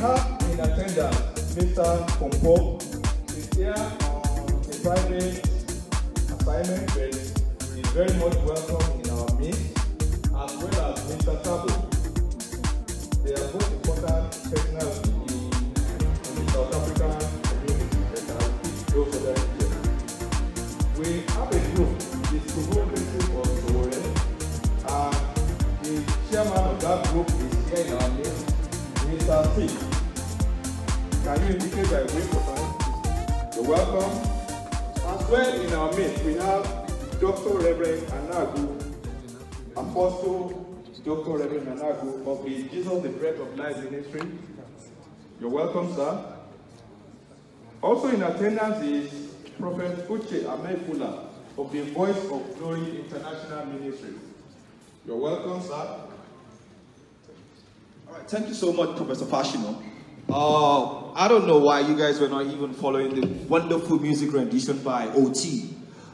have in attendance Mr. Pompo. He's here on a private assignment, but he's very much welcome in our midst, as well as Mr. Tabo. They are both important personalities in the South African community that are those of them here. We have a group, the Successive of Sowore, and the chairman of that group is here in our midst, Mr. T. Can you indicate that way for time? You're welcome. As well in our midst, we have Dr. Reverend Anagu, Apostle Dr. Reverend Anagu of the Jesus the Bread of Life Ministry. You're welcome, sir. Also in attendance is Prophet Uche Amefula of the Voice of Glory International Ministry. You're welcome, sir. All right, thank you so much, Professor Fashino. I don't know why you guys were not even following the wonderful music rendition by OT.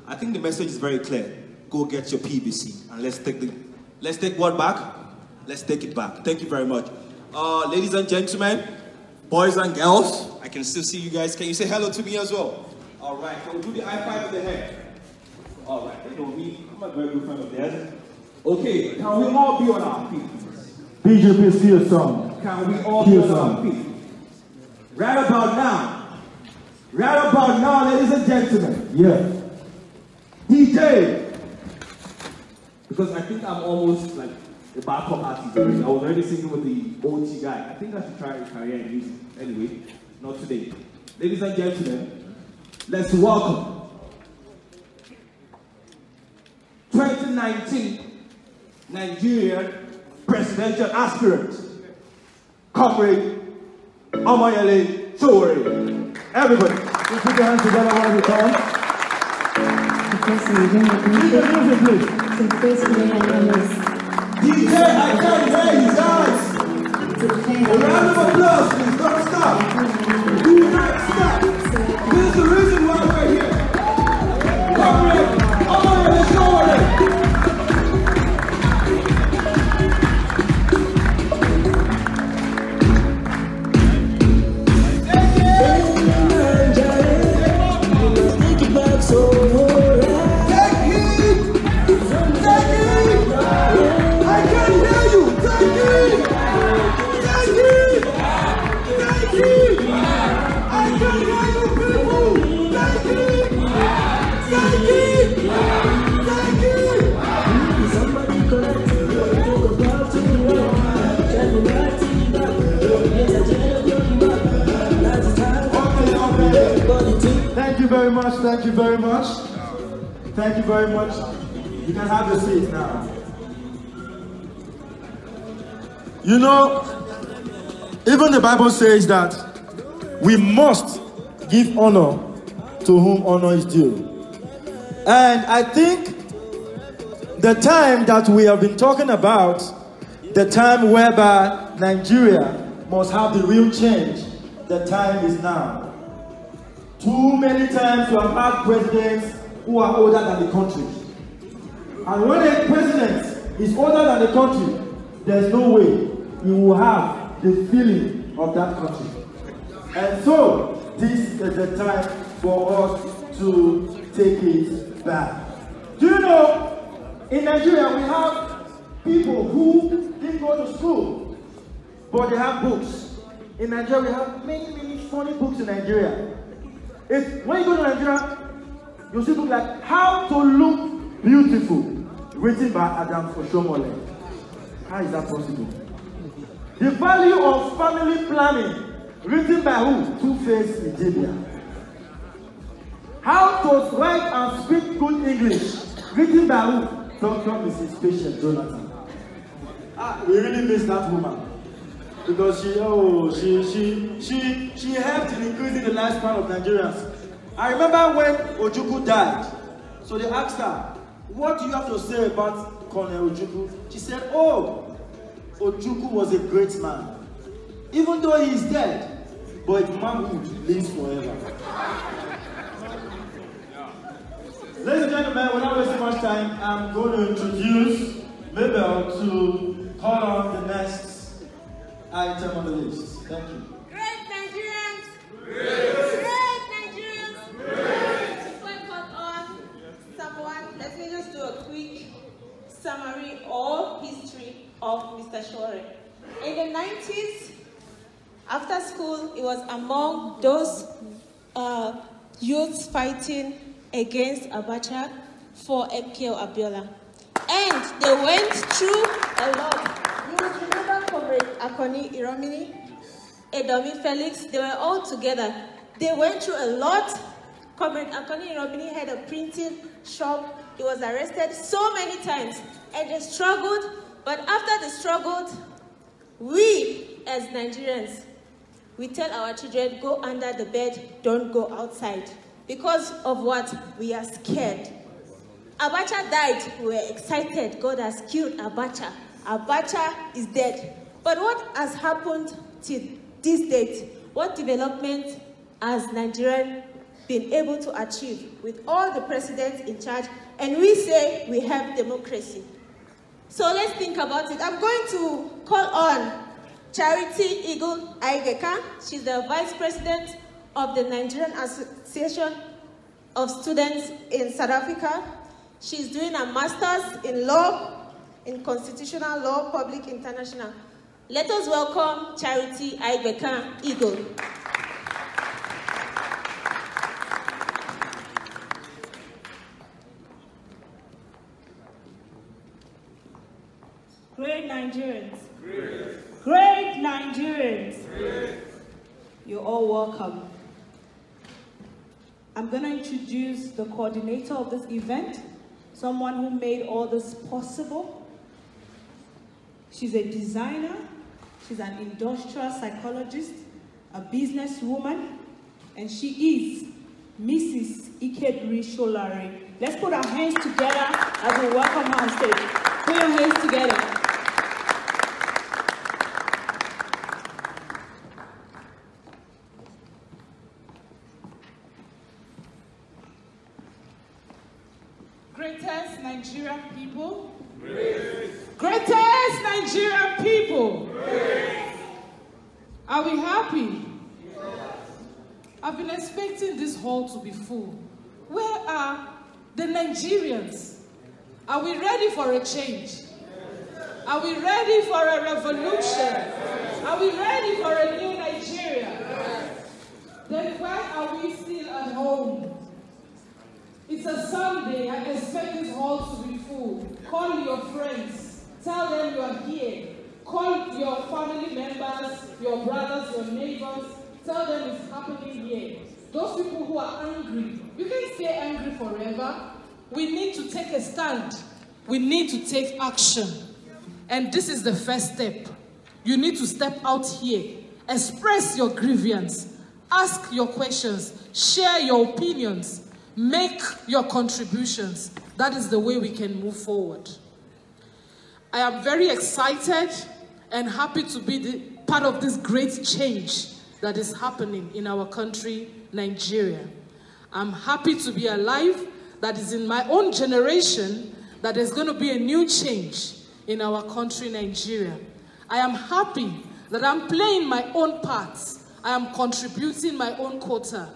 I think the message is very clear. Go get your PVC and let's take what back? Let's take it back. Thank you very much. Ladies and gentlemen, boys and girls, I can still see you guys. Can you say hello to me as well? All right, so we'll do the high five of the head. All right, they know me. I'm a very good friend of theirs. Okay, can we all be on our feet? DJ, please cue a song. Can we all be on our feet? Right about now, ladies and gentlemen. Yeah. DJ. Because I think I'm almost like a backup artist already. I was already singing with the OT guy. I think I should try a career in music. Anyway, not today. Ladies and gentlemen, let's welcome 2019 Nigerian presidential aspirant, Comrade Omoyele Sowore. Everybody, please put your hands together one at a time. DJ, I can't hear you guys. A round of applause, please. Don't stop. Do not stop. This is the reason why we're here. Comrade Omoyele Sowore. Thank you very much, thank you very much. Thank you very much. You can have your seat now. You know, even the Bible says that we must give honor to whom honor is due. And I think the time that we have been talking about, the time whereby Nigeria must have the real change, the time is now. Too many times we have had presidents who are older than the country. And when a president is older than the country, there's no way he will have the feeling of that country. And so, this is the time for us to take it back. Do you know, in Nigeria we have people who didn't go to school, but they have books. In Nigeria we have many funny books in Nigeria. When you go to Nigeria, you see books like How to Look Beautiful, written by Adam Oshomole. How is that possible? The Value of Family Planning, written by who? Two-Face Nigeria. How to Write and Speak Good English, written by who? Dr. Mrs. Patient Jonathan. We really miss that woman. Because she helped in increasing the lifespan of Nigerians. I remember when Ojukwu died, so they asked her, what do you have to say about Colonel Ojukwu? She said, oh, Ojukwu was a great man. Even though he is dead, but manhood lives forever. Ladies and gentlemen, without wasting much time, I'm going to introduce Mabel to call on the next item on the list. Thank you. let me just do a quick summary or history of Mr. Sowore. In the 90s, after school, he was among those youths fighting against Abacha for MKO Abiola. And they went through a lot. You will remember Comrade Akoni Iromini, Edomi Felix, they were all together. They went through a lot. Comrade Akoni Iromini had a printing shop. He was arrested so many times. And they struggled. But after they struggled, we as Nigerians, we tell our children, go under the bed, don't go outside. Because of what? We are scared. Abacha died, we were excited. God has killed Abacha. Abacha is dead. But what has happened till this date? What development has Nigeria been able to achieve with all the presidents in charge? And we say we have democracy. So let's think about it. I'm going to call on Charity Eagle Aigeka. She's the Vice President of the Nigerian Association of Students in South Africa. She's doing a master's in law, in constitutional law, public international. Let us welcome Charity Aigeka Eagle. Great Nigerians. Great Nigerians. You're all welcome. I'm going to introduce the coordinator of this event, someone who made all this possible. She's a designer, she's an industrial psychologist, a businesswoman, and she is Mrs. Ikedri Sholare. Let's put our hands together as we welcome her on stage. Put your hands together. Greatest Nigerian people. Greatest Nigerian people. Are we happy? I've been expecting this hall to be full. Where are the Nigerians? Are we ready for a change? Are we ready for a revolution? Are we ready for a new Nigeria? Then why are we still at home? It's a Sunday. I expect this hall to be full. Call your friends. Tell them you are here. Call your family members, your brothers, your neighbors. Tell them it's happening here. Those people who are angry, you can't stay angry forever. We need to take a stand. We need to take action. And this is the first step. You need to step out here. Express your grievance. Ask your questions. Share your opinions. Make your contributions. That is the way we can move forward. I am very excited and happy to be part of this great change that is happening in our country, Nigeria. I'm happy to be alive, that is in my own generation, that there's going to be a new change in our country, Nigeria. I am happy that I'm playing my own part. I am contributing my own quota.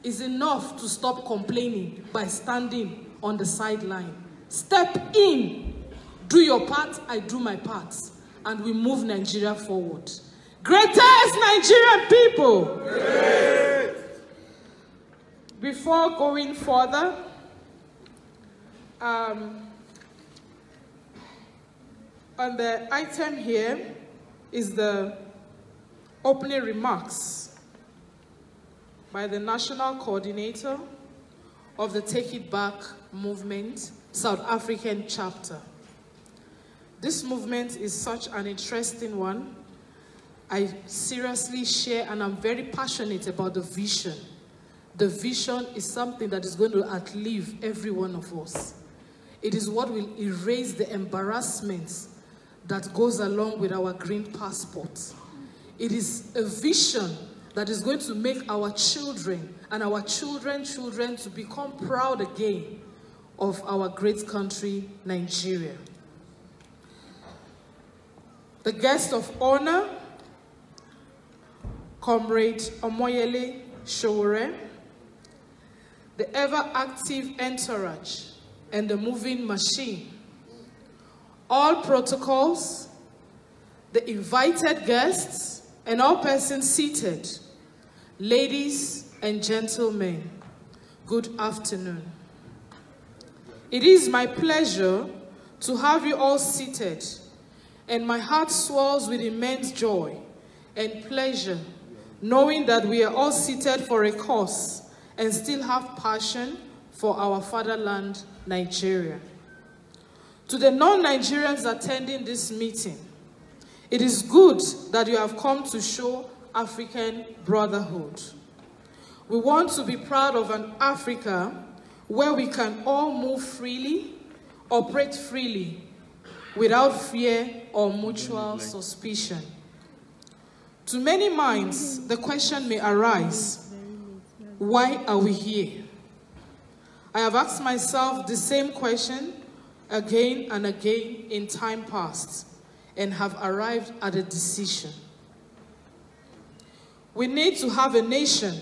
It's enough to stop complaining by standing on the sideline. Step in. Do your part, I do my part. And we move Nigeria forward. Greatest Nigerian people! Great. Before going further, on the item here is the opening remarks by the National Coordinator of the Take It Back Movement, South African chapter. This movement is such an interesting one. I seriously share and I'm very passionate about the vision. The vision is something that is going to outlive every one of us. It is what will erase the embarrassments that goes along with our green passport. It is a vision that is going to make our children and our children's children to become proud again of our great country, Nigeria. The guest of honor, Comrade Omoyele Sowore, the ever-active entourage and the moving machine. All protocols, the invited guests, and all persons seated, ladies and gentlemen, good afternoon. It is my pleasure to have you all seated, and my heart swells with immense joy and pleasure, knowing that we are all seated for a cause and still have passion for our fatherland, Nigeria. To the non-Nigerians attending this meeting, it is good that you have come to show African brotherhood. We want to be proud of an Africa where we can all move freely, operate freely, without fear or mutual suspicion. To many minds, the question may arise, why are we here? I have asked myself the same question again and again in time past, and have arrived at a decision. We need to have a nation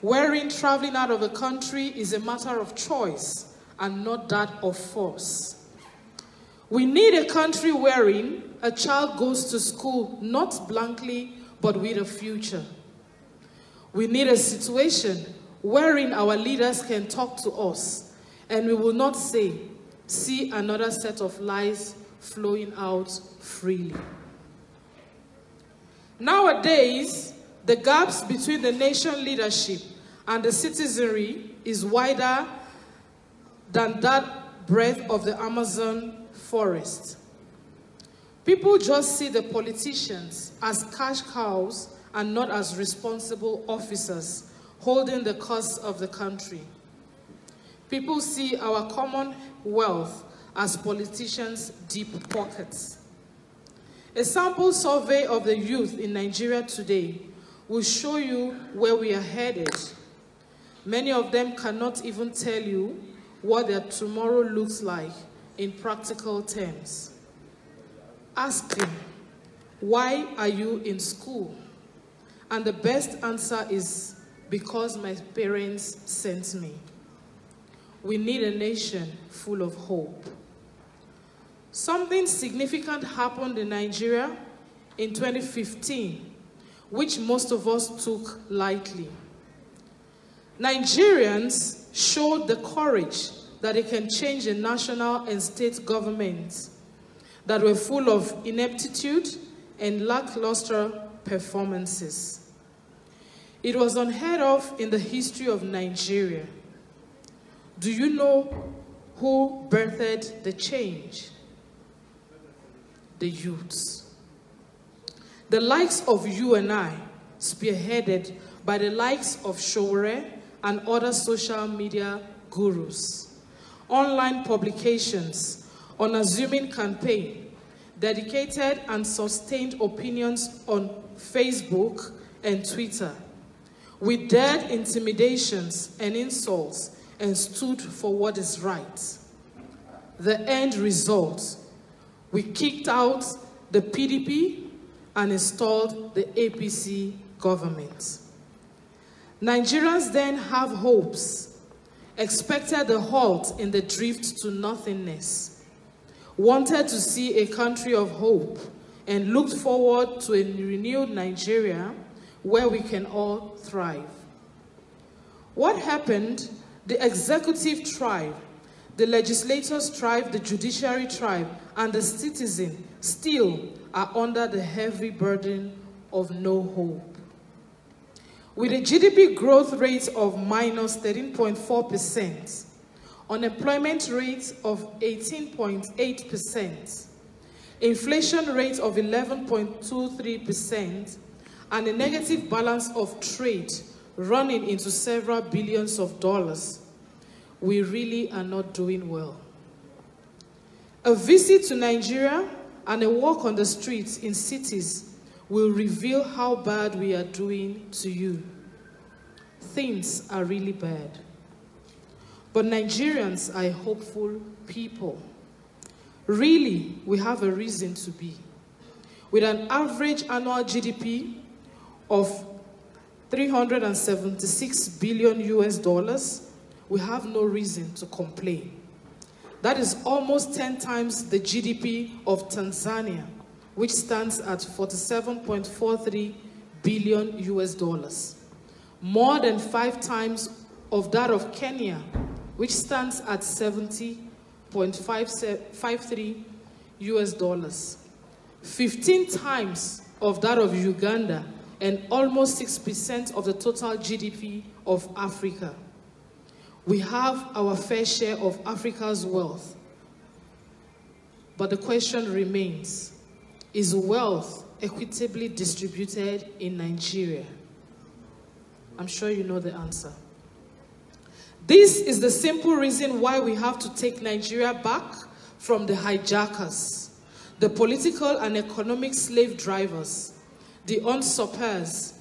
wherein traveling out of the country is a matter of choice and not that of force. We need a country wherein a child goes to school not blankly but with a future. We need a situation wherein our leaders can talk to us and we will not say, see another set of lies flowing out freely. Nowadays, the gaps between the nation leadership and the citizenry is wider than that breadth of the Amazon forest. People just see the politicians as cash cows and not as responsible officers holding the course of the country. People see our common wealth as politicians' deep pockets. A sample survey of the youth in Nigeria today will show you where we are headed. Many of them cannot even tell you what their tomorrow looks like in practical terms. Ask them, why are you in school? And the best answer is, because my parents sent me. We need a nation full of hope. Something significant happened in Nigeria in 2015, which most of us took lightly. Nigerians showed the courage that they can change the national and state governments that were full of ineptitude and lackluster performances. It was unheard of in the history of Nigeria. Do you know who birthed the change? The youths. The likes of you and I, spearheaded by the likes of Sowore and other social media gurus, online publications, unassuming campaign, dedicated and sustained opinions on Facebook and Twitter. We dared intimidations and insults and stood for what is right. The end result, we kicked out the PDP and installed the APC government. Nigerians then have hopes, expected a halt in the drift to nothingness, wanted to see a country of hope, and looked forward to a renewed Nigeria where we can all thrive. What happened? The executive tribe, the legislators tribe, the judiciary tribe, and the citizen still are under the heavy burden of no hope. With a GDP growth rate of minus 13.4%, unemployment rate of 18.8%, inflation rate of 11.23%, and a negative balance of trade running into several billions of dollars, we really are not doing well. A visit to Nigeria and a walk on the streets in cities will reveal how bad we are doing to you. Things are really bad. But Nigerians are a hopeful people. Really, we have a reason to be. With an average annual GDP of 376 billion US dollars, we have no reason to complain. That is almost 10 times the GDP of Tanzania, which stands at 47.43 billion US dollars. More than 5 times of that of Kenya, which stands at 70.53 US dollars. 15 times of that of Uganda, and almost 6% of the total GDP of Africa. We have our fair share of Africa's wealth. But the question remains, is wealth equitably distributed in Nigeria? I'm sure you know the answer. This is the simple reason why we have to take Nigeria back from the hijackers, the political and economic slave drivers, the usurpers,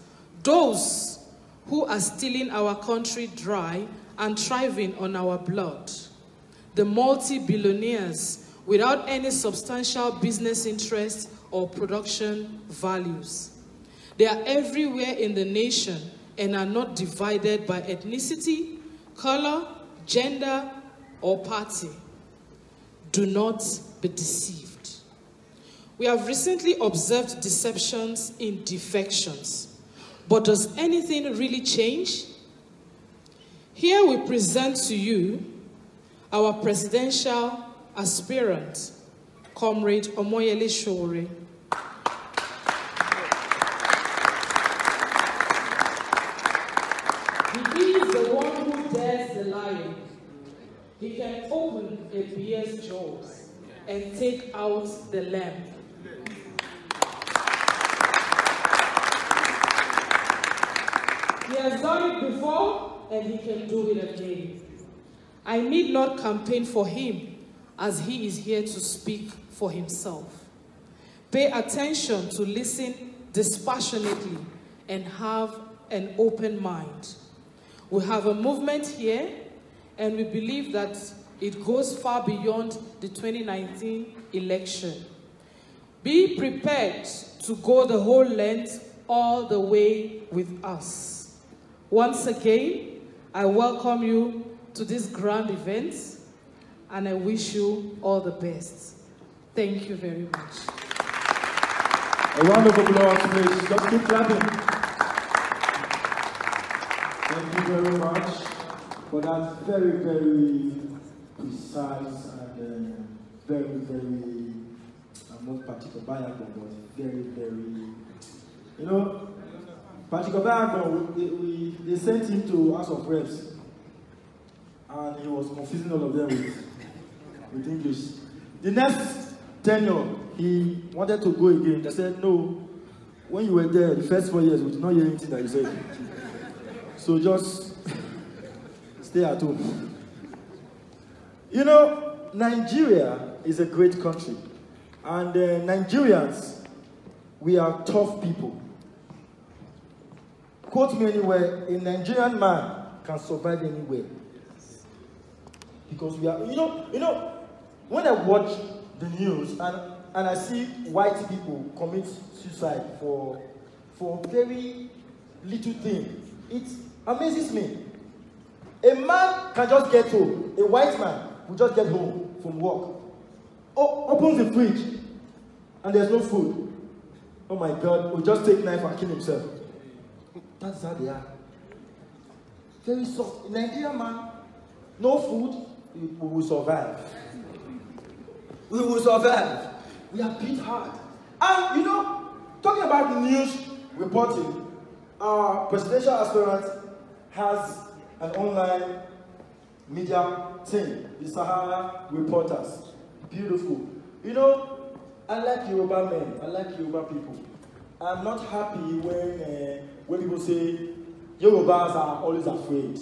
those who are stealing our country dry and thriving on our blood, the multi-billionaires without any substantial business interests or production values. They are everywhere in the nation and are not divided by ethnicity, color, gender, or party. Do not be deceived. We have recently observed deceptions in defections. But does anything really change? Here we present to you our presidential aspirant, Comrade Omoyele Sowore. He is the one who dares the lion. He can open a bear's jaws and take out the lamb. He has done it before, and he can do it again. I need not campaign for him, as he is here to speak for himself. Pay attention to listen dispassionately and have an open mind. We have a movement here, and we believe that it goes far beyond the 2019 election. Be prepared to go the whole length, all the way with us. Once again, I welcome you to this grand event, and I wish you all the best. Thank you very much. A round of applause, please. Just keep clapping. Thank you very much for that very, very precise and very, I'm not particular bias, but very, you know, particular bias, they sent him to House of Reps, and he was confusing all of them with English. The next tenure, he wanted to go again. They said, no, when you were there, the first 4 years, we did not hear anything that you said. So just stay at home. You know, Nigeria is a great country. And Nigerians, we are tough people. Quote me anywhere, a Nigerian man can survive anywhere. Because we are, you know, when I watch the news and I see white people commit suicide for very little thing, it amazes me. A man can just get home, a white man will just get home from work, opens the fridge, and there's no food. Oh my God, will just take knife and kill himself. That's how they are. Very soft. In Nigeria, man, no food, we will survive. We will survive. We are beat hard. And you know, talking about news reporting, our presidential aspirant has an online media team, the SAHARA reporters. Beautiful. You know, I like Yoruba men. I like Yoruba people. I'm not happy when people say Yorubas are always afraid.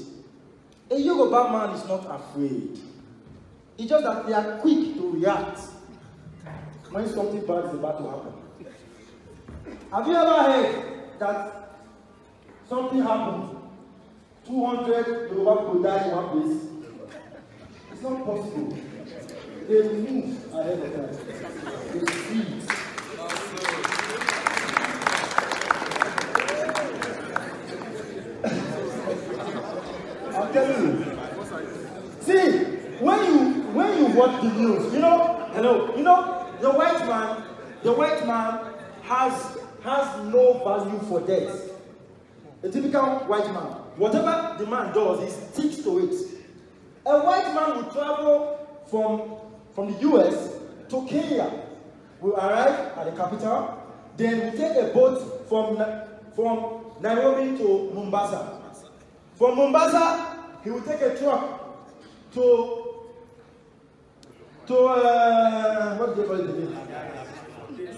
A Yoruba man is not afraid. It's just that they are quick to react when something bad is about to happen. Have you ever heard that something happened? 200 Yoruba people died in one place? It's not possible. They move ahead of time. They see. I'm telling you. See, when you watch news. You know, hello. You know, the white man has no value for death. A typical white man, whatever the man does, he sticks to it. A white man will travel from the US to Kenya. We'll arrive at the capital, then we take a boat from Nairobi to Mombasa. From Mombasa, he will take a truck to what do they call it again?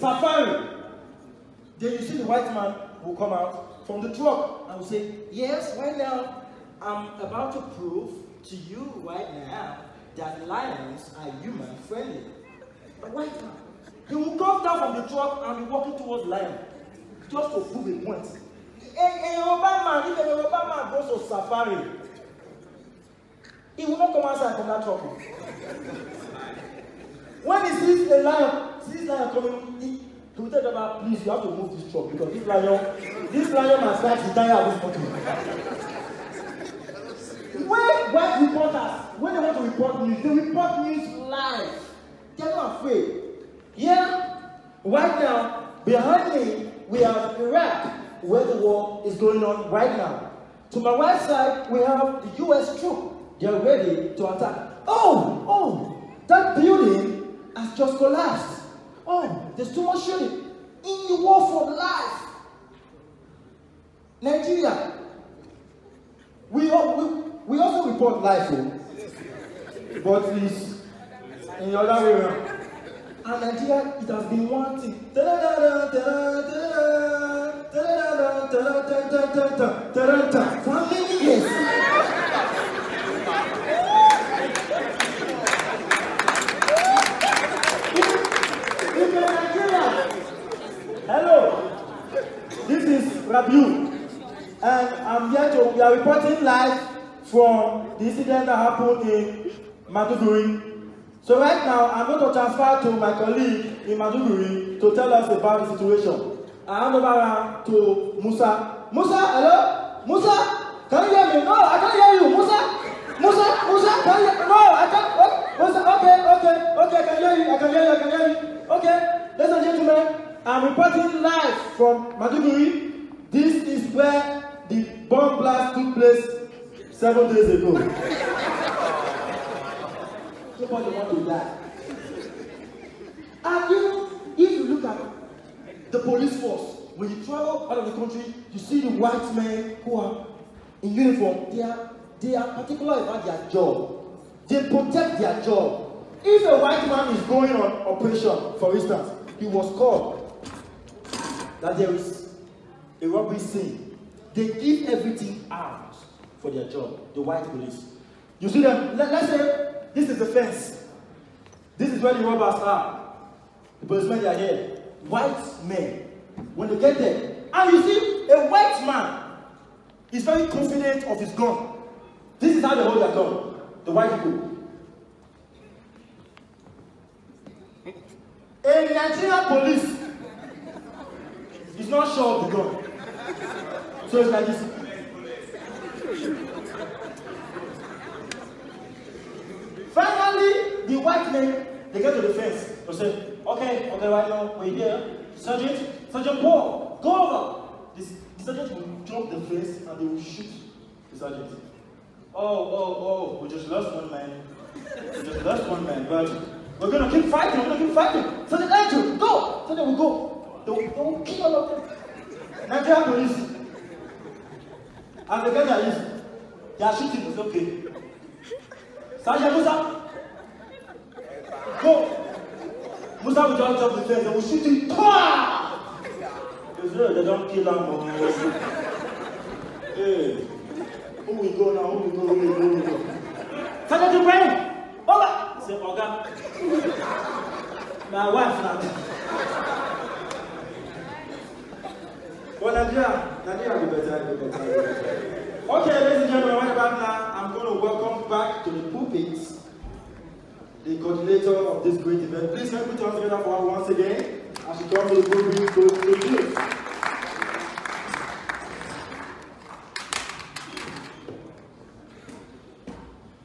Safari. Then you see the white man will come out from the truck and will say, yes, right now, I'm about to prove to you right now that lions are human friendly. A white man. He will come down from the truck and be walking towards lion just to prove a point. If a Yoruba man goes to safari, he will not come outside from that truck. When he sees a lion coming, he will tell them, please, you have to move this truck because this lion must start to die at this point. When white reporters, when they want to report news, they report news live. They are not afraid. Yeah, right now, behind me, we have Iraq, where the war is going on right now. To my right side, we have the US troop. They are ready to attack. Oh, that building has just collapsed. Oh, there's too much shooting. In the war for life. Nigeria. We also report life, but it's in the other way around. And Nigeria, it has been one thing. For how many years? If you're Nigeria, hello, this is Rabiu, and we are reporting live from the incident that happened in Maiduguri. So right now, I'm going to transfer to my colleague in Maiduguri to tell us about the situation. I hand over to Musa. Musa, hello? Musa, can you hear me? No, I can't hear you. Musa, can you hear me? No, I can't. Oh, Musa, okay, I can hear you. Okay, ladies and gentlemen, I'm reporting live from Maiduguri. This is where the bomb blast took place 7 days ago. Nobody want to die. And if you look at the police force, when you travel out of the country, you see the white men who are in uniform. They are particular about their job. They protect their job. If a white man is going on operation, for instance, he was called that there is a robbery scene. They give everything out for their job, the white police. You see them, let's say, this is the fence. This is where the robbers are. The policemen are here. White men. When they get there, and you see, a white man is very confident of his gun. This is how they hold their gun. The white people. A Nigerian police is not sure of the gun. So it's like this. Finally, the white men, they get to the fence. They say, okay, right now, we're here. Sergeant Paul, go over. The sergeant will jump the fence and they will shoot the sergeant. Oh, we just lost one man. But we're going to keep fighting. Sergeant Andrew, go. So they will go. They will kill all of them. Nigerian police. And the guy they are shooting. It's okay. Sergeant Musa, go. Musa will just jump the fence. They will shoot him. They don't kill him. Hey, who will go now? Who will go? Sergeant Ibrahim, over. Say, Oga. My wife now. Well, Nigeria will be better. Okay, ladies and gentlemen, right about now, I'm going to welcome back to the pulpit the coordinator of this great event. Please help me to hand together for her once again as she comes to the pulpit to introduce.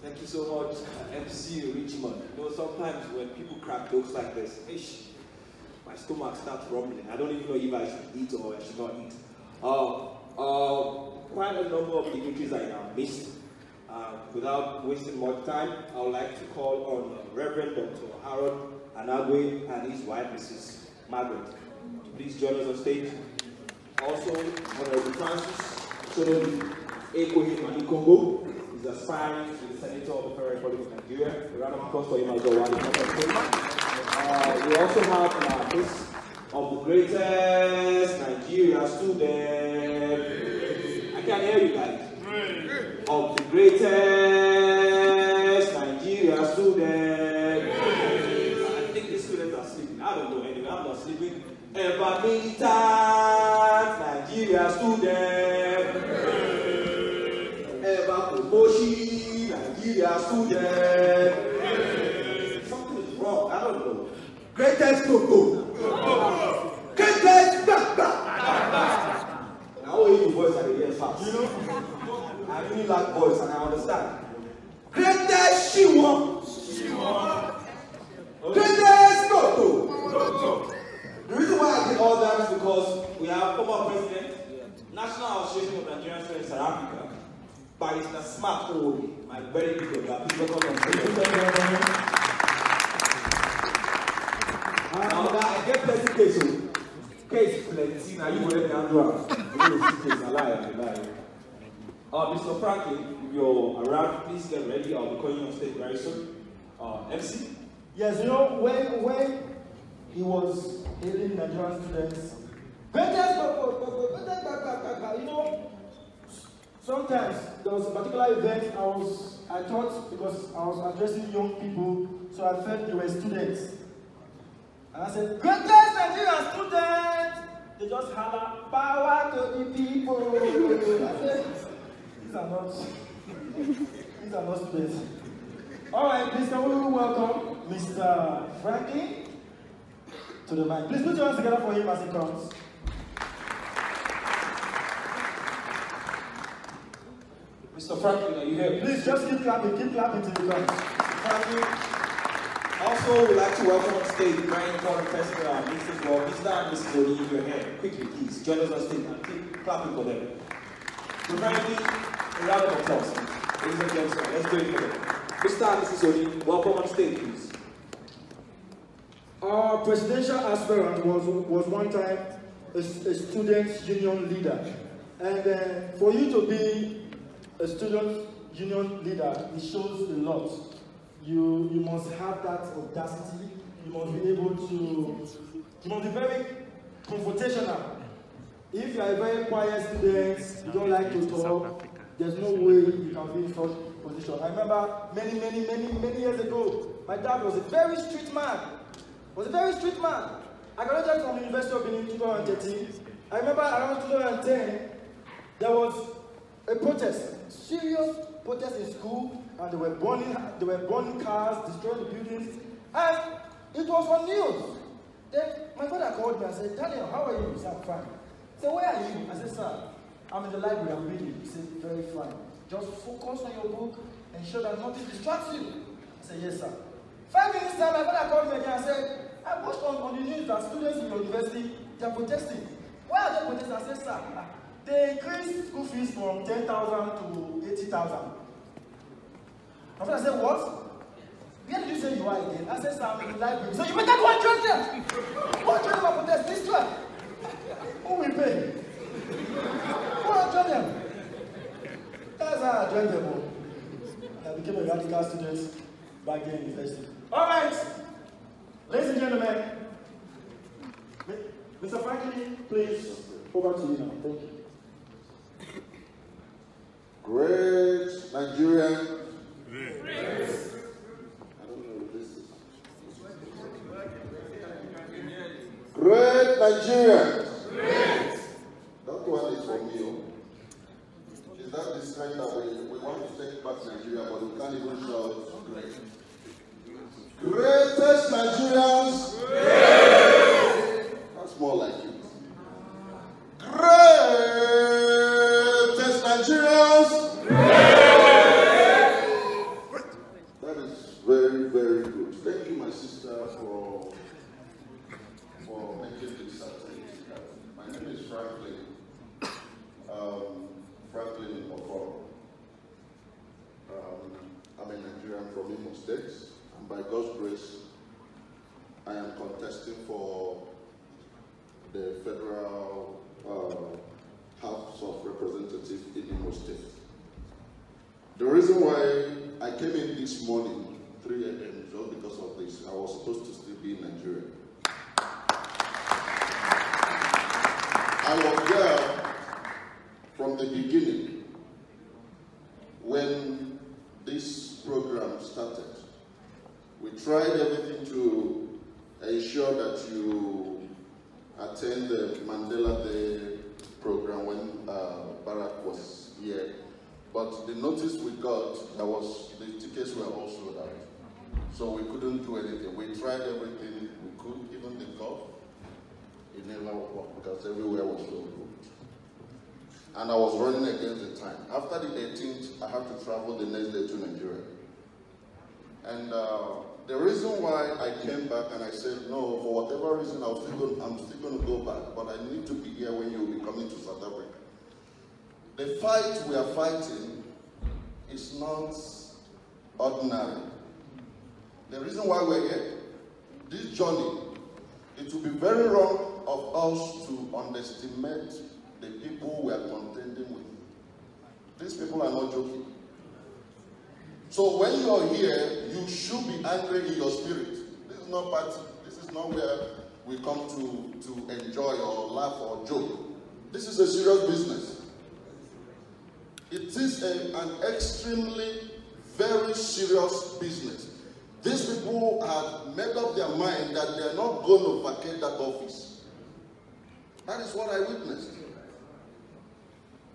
Thank you so much, MC Richmond. You know, sometimes when people crack jokes like this, ish, my stomach starts rumbling. I don't even know if I should eat or I should not eat. Quite a number of dignitaries are in our midst. Without wasting much time, I would like to call on Reverend Dr. Harold Anagwe and his wife, Mrs. Margaret, to please join us on stage. Also, Honorable Francis Solomon Ekohi Manikongo is aspiring to the Senator of the Federal Republic of Nigeria. A round of applause for him as well. We also have an artist of the greatest Nigeria student. I can't hear you guys. Of the greatest Nigeria student. I think the students are sleeping. I don't know anyway. I'm not sleeping. Ever militant Nigeria student. Ever Koboshi Nigeria student. Something is wrong. I don't know. Greatest Coco. Greatest Baba. Now, all you voice are the fast. You know? I really like voice and I understand. Greatest Shiwa. Greatest Toto. The reason why I did all that is because we have former president, National Association of Nigerian Students in South Africa, Barrister Smart Owori, my very good brother. Please welcome on stage. Now that I get plenty cases, case plenty, now you will let me handle it. You know, case, I lie. Mr. Franklin, if you're around, please get ready. I'll be calling you on stage very soon. MC? Yes, you know, when he was hailing Nigerian students, you know, sometimes there was a particular event I thought, because I was addressing young people, so I felt they were students. And I said, greatest Nigerian students! They just holler, power to the people. I said, these are not students. All right, please can we welcome Mr. Franklin to the mic. Please put your hands together for him as he comes. Mr. Franklin, are you here? Please just keep clapping till he comes. Franklin. Also, we'd like to welcome on stage the very important person in our midst as well, Mr. and Mrs. Oni, if you're here. Quickly, please, join us on stage and keep clapping for them. So, Franklin, a round of applause. Ladies and gentlemen, let's do it together. Mr. and Mrs. Oni, welcome on stage, please. Our presidential aspirant was one time a student union leader. And for you to be a student union leader, it shows a lot. You must have that audacity. You must be able to, you must be very confrontational. If you are a very quiet student, you don't like to talk, there's no way you can be in such position. I remember many years ago, my dad was a very strict man. I graduated from the University of Benin in 2013. I remember around 2010, there was a protest, serious protest in school, and they were burning cars, destroying the buildings, and it was on news. Then my father called me and said, Daniel, how are you? He said, I'm fine. He said, where are you? I said, sir, I'm in the library, I'm reading. He said, very fine. Just focus on your book, ensure that nothing distracts you. I said, yes, sir. 5 minutes time, my father called me again and said, I watched on the news that students in your university, they are protesting. Why are they protesting? I said, sir, they increased school fees from 10,000 to 80,000. My father said, what? Where did you say you are again? I said, sir, I'm in the library. So you better go and join them. Go and join them and protest this time. Who will pay? Go and join them. That's how I joined them. I became a radical student back then in university. All right. Ladies and gentlemen, Mr. Franklin, please, over to you now. Thank you. Great Nigerian. Great. I don't know what this is. Great Nigerian. Great. That one is for me. Is that this kind that we want to take back Nigeria, but we can't even shout great. Greatest Nigerians. Great. That's more like it. Greatest Nigerians. Great. That is very, very good. Thank you, my sister. for making this activity. My name is Franklin. Franklin Okoro. I'm a Nigerian from Imo State, and by God's grace, I am contesting for the Federal House of Representatives in Imo State. The reason why I came in this morning, 3 a.m., just because of this, I was supposed to still be in Nigeria. I was there from the beginning when this program started. We tried everything to ensure that you attend the Mandela Day program when Barack was here. But the notice we got, the tickets were all sold out. So we couldn't do anything. We tried everything we could, even the golf. It never worked because everywhere was so good. And I was running against the time. After the 18th, I had to travel the next day to Nigeria. And the reason why I came back and I said, no, for whatever reason, I'm still going to go back, but I need to be here when you will be coming to South Africa. The fight we are fighting is not ordinary. The reason why we're here, this journey, it will be very wrong of us to underestimate the people we are contending with. These people are not joking. So when you are here, you should be angry in your spirit. This is not party. This is not where we come to enjoy or laugh or joke. This is a serious business. It is an extremely, very serious business. These people have made up their mind that they are not going to vacate that office. That is what I witnessed.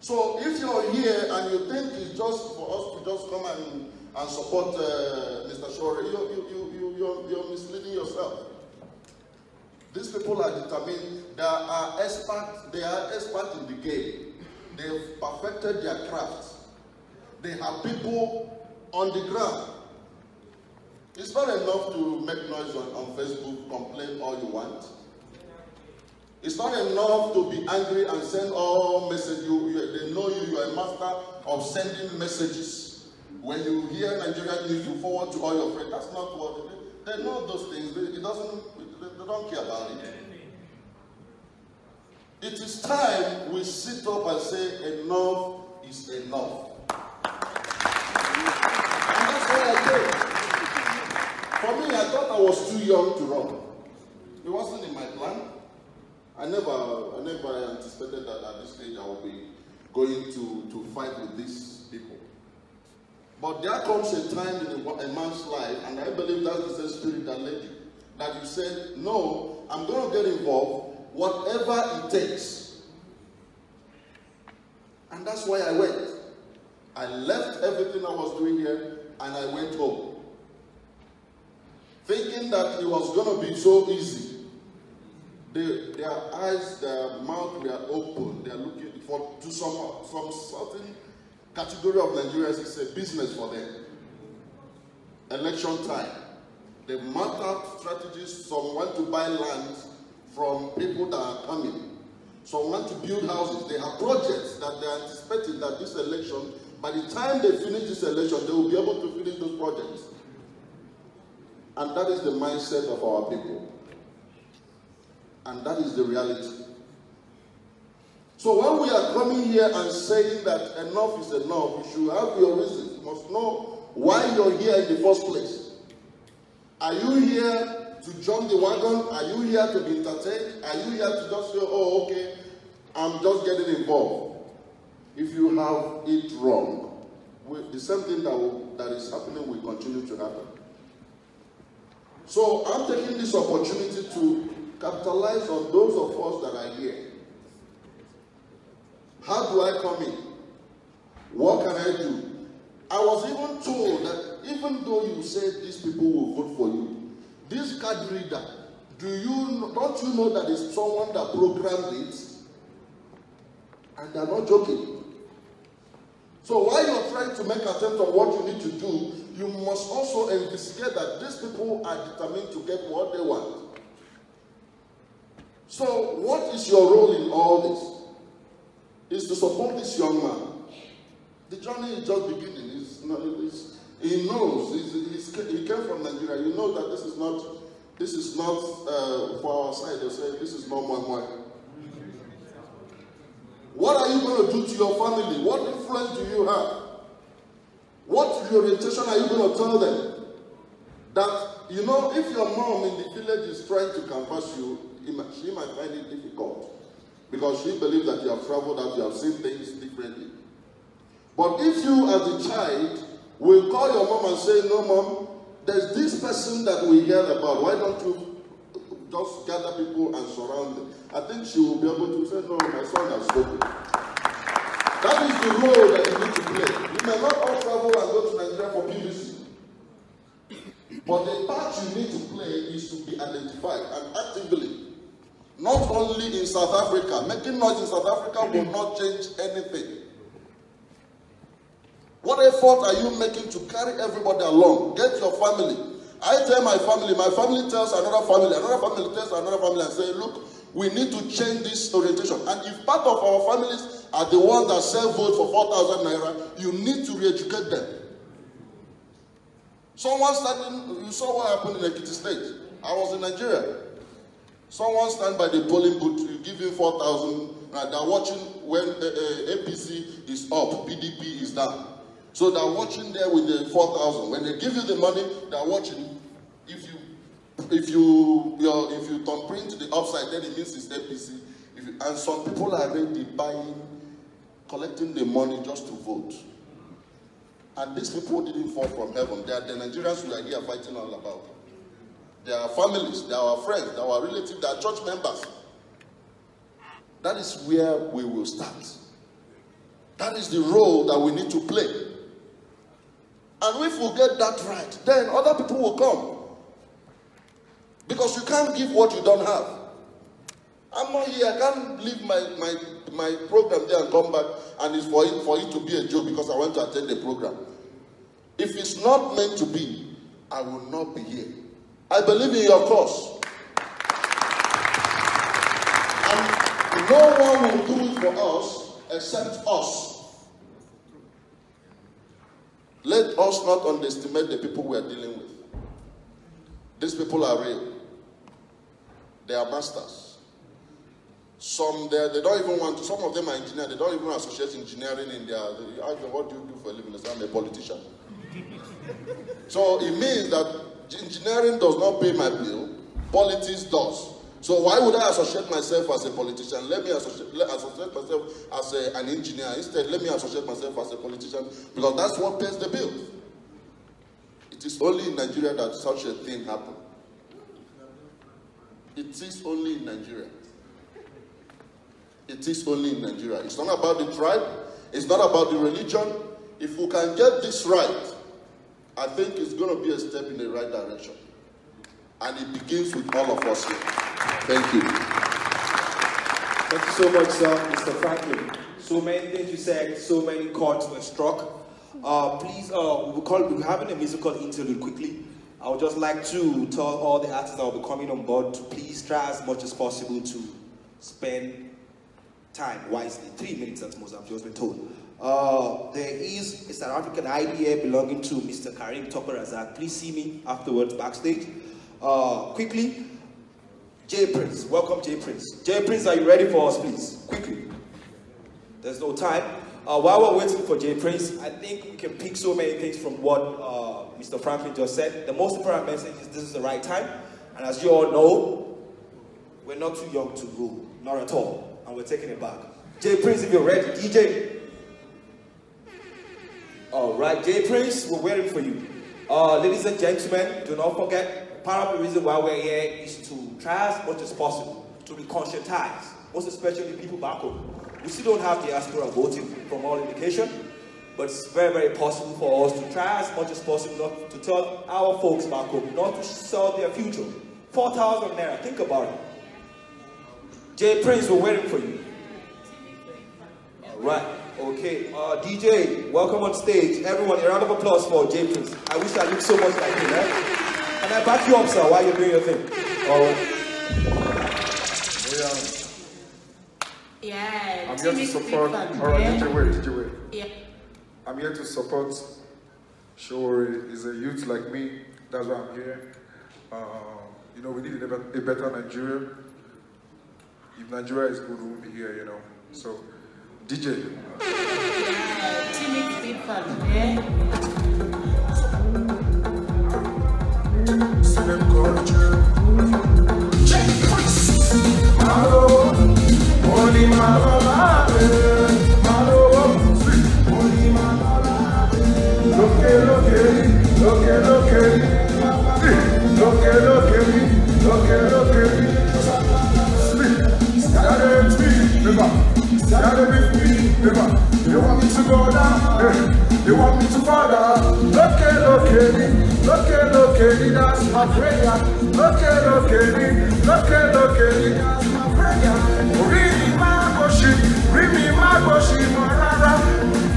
So if you're here and you think it's just for us to just come and support Mr. Sowore, you're misleading yourself. These people are determined. They are experts in the game. They've perfected their craft. They have people on the ground. It's not enough to make noise on Facebook, complain all you want. It's not enough to be angry and send all messages. They know you are a master of sending messages. When you hear Nigerian news, you forward to all your friends. That's not what they know. Those things. They don't care about it. It is time we sit up and say enough is enough. And that's what I did. For me, I thought I was too young to run. It wasn't in my plan. I never anticipated that at this stage I would be going to fight with these people. But there comes a time in a man's life, and I believe that's the same spirit that led you, that you said, no, I'm going to get involved, whatever it takes. And that's why I went. I left everything I was doing here, and I went home. Thinking that it was going to be so easy. Their eyes, their mouth were open. They are looking to some certain category of Nigerians. It's a business for them. Election time. They map out strategies. Some want to buy land from people that are coming. Some want to build houses. They have projects that they are anticipating that this election, by the time they finish this election, they will be able to finish those projects. And that is the mindset of our people. And that is the reality. So when we are coming here and saying that enough is enough, you should have your reasons. You must know why you're here in the first place. Are you here to jump the wagon? Are you here to be entertained? Are you here to just say, oh, okay, I'm just getting involved? If you have it wrong, the same thing that is happening will continue to happen. So I'm taking this opportunity to capitalize on those of us that are here. How do I come in? What can I do? I was even told that even though you said these people will vote for you, this card reader, don't you know that it's someone that programmed it? And they're not joking. So while you're trying to make attempt on what you need to do, you must also investigate that these people are determined to get what they want. So what is your role in all this? Is to support this young man. The journey is just beginning. He knows. He came from Nigeria. You know that this is not for our side. They say this is not my. What are you going to do to your family? What influence do you have? What orientation are you going to tell them? That, you know, if your mom in the village is trying to canvass you, she might find it difficult. Because she believes that you have traveled out, you have seen things differently. But if you as a child will call your mom and say, no mom, there's this person that we heard about, why don't you just gather people and surround them? I think she will be able to say, no, my son has spoken. That is the role that you need to play. You may not all travel and go to Nigeria for PVC. But the part you need to play is to be identified and actively. Not only in South Africa. Making noise in South Africa will not change anything. What effort are you making to carry everybody along? Get your family. I tell my family tells another family tells another family and say, look, we need to change this orientation. And if part of our families are the ones that sell votes for 4,000 naira, you need to re-educate them. Someone standing, you saw what happened in Ekiti State. I was in Nigeria. Someone stand by the polling booth, you give him 4,000, right? They're watching when APC is up, PDP is down. So they're watching there with the 4,000. When they give you the money, they're watching. If you thumbprint the upside, then it means it's APC. And some people are already collecting the money just to vote. And these people didn't fall from heaven. They are the Nigerians who are here fighting all about. They are families, they are our friends, they are our relatives, they are church members. That is where we will start. That is the role that we need to play. And if we get that right, then other people will come. Because you can't give what you don't have. I'm not here, I can't leave my program there and come back and it's for it to be a joke because I want to attend the program. If it's not meant to be, I will not be here. I believe in your cause. And no one will do it for us except us. Let us not underestimate the people we are dealing with. These people are real. They are masters. Some they don't even want to, some of them are engineers, they don't even associate engineering in their, what do you do for a living? I'm a politician. So it means that engineering does not pay my bill, politics does. So why would I associate myself as a politician? Let me associate myself as an engineer. Instead, let me associate myself as a politician because that's what pays the bill. It is only in Nigeria that such a thing happens. It is only in Nigeria. It is only in Nigeria. It's not about the tribe. It's not about the religion. If we can get this right, I think it's going to be a step in the right direction. And it begins with all of us here. Thank you. Thank you so much, sir, Mr. Franklin. So many things you said, so many chords were struck. Please, we're having a musical interlude quickly. I would just like to tell all the artists that will be coming on board to please try as much as possible to spend time wisely. 3 minutes at most, I've just been told. There is a South African idea belonging to Mr. Karim Tokorazak. Please see me afterwards backstage. Quickly, J Prince. Welcome, J Prince. J Prince, are you ready for us, please? Quickly. There's no time. While we're waiting for J Prince, I think we can pick so many things from what Mr. Franklin just said. The most important message is this is the right time. And as you all know, we're not too young to rule. Not at all. And we're taking it back. J Prince, if you're ready. DJ. All right, J Prince, we're waiting for you. Ladies and gentlemen, do not forget, part of the reason why we're here is to try as much as possible to be conscientized, most especially people back home. We still don't have diaspora voting from all indication, but it's very, very possible for us to try as much as possible not to tell our folks back home not to sell their future. 4,000 naira, think about it. J Prince, we're waiting for you. All right. Okay, DJ, welcome on stage. Everyone, a round of applause for J Prince. I wish I looked so much like him, eh? Can I back you up, sir, while you're doing your thing? Yeah. I'm here to support. Alright, DJ, wait. Yeah. I'm here to support Sowore. He's a youth like me. That's why I'm here. You know, we need a better Nigeria. If Nigeria is good, we won't be here, you know. So, DJ. Yeah, timid people, yeah. Same culture. Malo, only Malola, Malo, only Malola. They want me to go down, they want me to fall down. Look at me, that's my prayer. Look at me, that's my prayer. Bring me my bushi, Marara.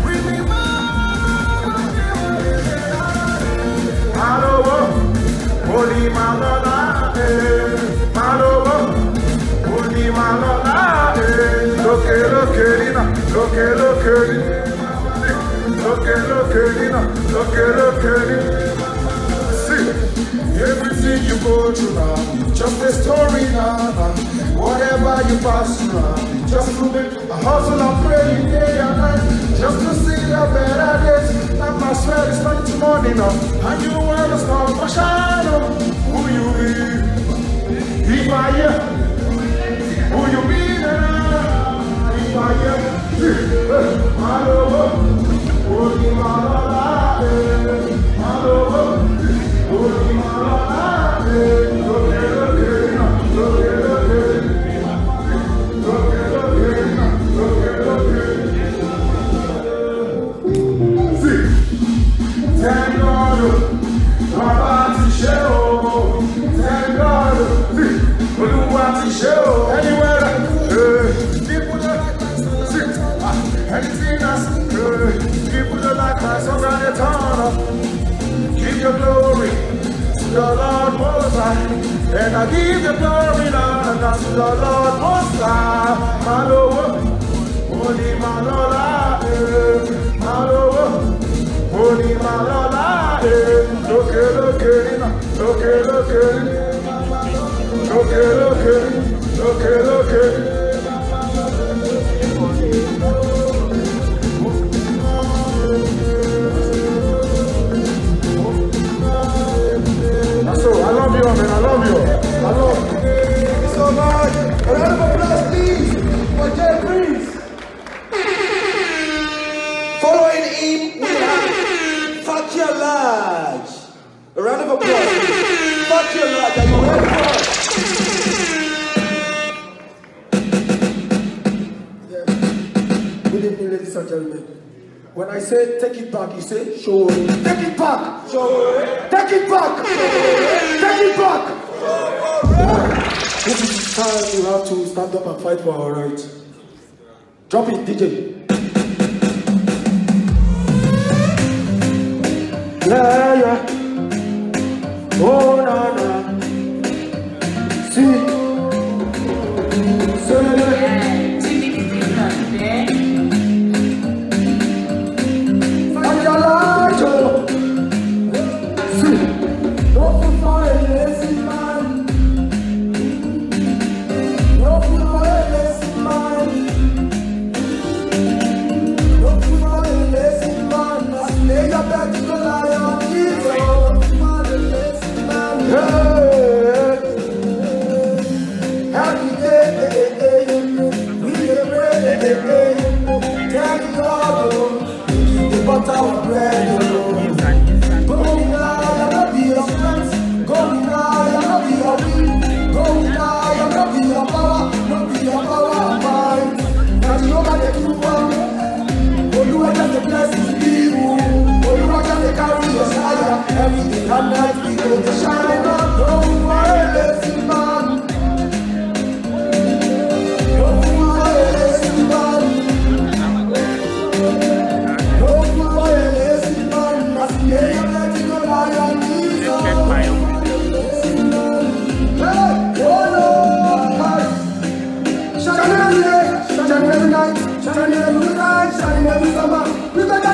Bring me my Holy Malola, Holy Malola, look. See, everything you go through now, just a story now. Whatever you pass through, just prove it. I hustle and pray day and night, just to see the better days. And my sweat is not money now, and you want to stop my shadow. Who you be? If I hear, who you be now? If I hear, my love, holy Malola, my love, holy Malola, thank God, Baba ti ṣe o. Thank God, Olúwa ti ṣe o. Anywhere, people don't like my song. Anything I see, people don't like my song. And they turn up. Give your glory to the Lord Most High, and I give the glory now to the Lord Most High. Malo, Holy Malola, Malo. Holy Malola, look. So, I love you, man. I love you. Thank you so much. A round of applause, please, for J Prince. Following him, we have Fuck Your Large. A round of applause. Fuck Your Large. Are you ready for it? Yes. Good evening, ladies and gentlemen. When I say take it back, you say show it. Take it back. Show it. Take it back. Show it. Take it back. This is the time you have to stand up and fight for our rights. Drop it, DJ. Yeah. Oh, na. See.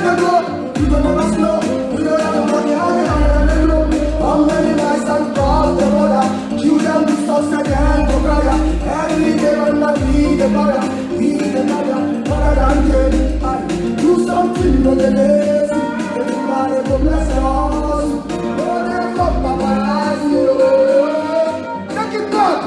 never go, we will never slow. We don't have the money, high and low. How many lies and cross the border? Kill them with suicide and for prayer. Every day when I feed the fire, fire than dead. Do something for the lazy. Everybody go bless us. Oh, they come by my eyes, take it back.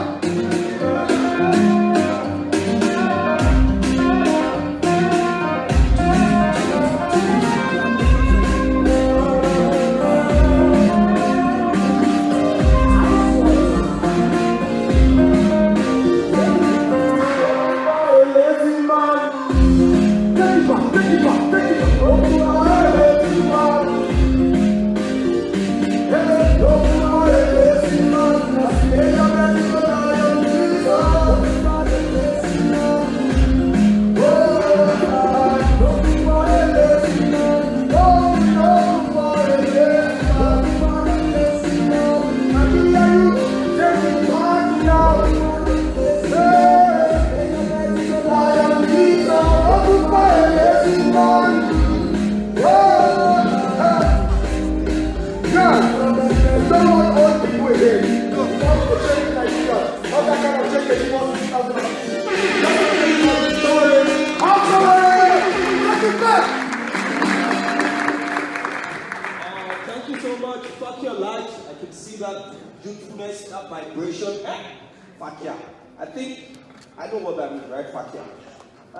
Thank you so much. Fuck your light. I can see that youthfulness, that vibration. Fuck yeah. I think I know what that means, right? Fuck yeah.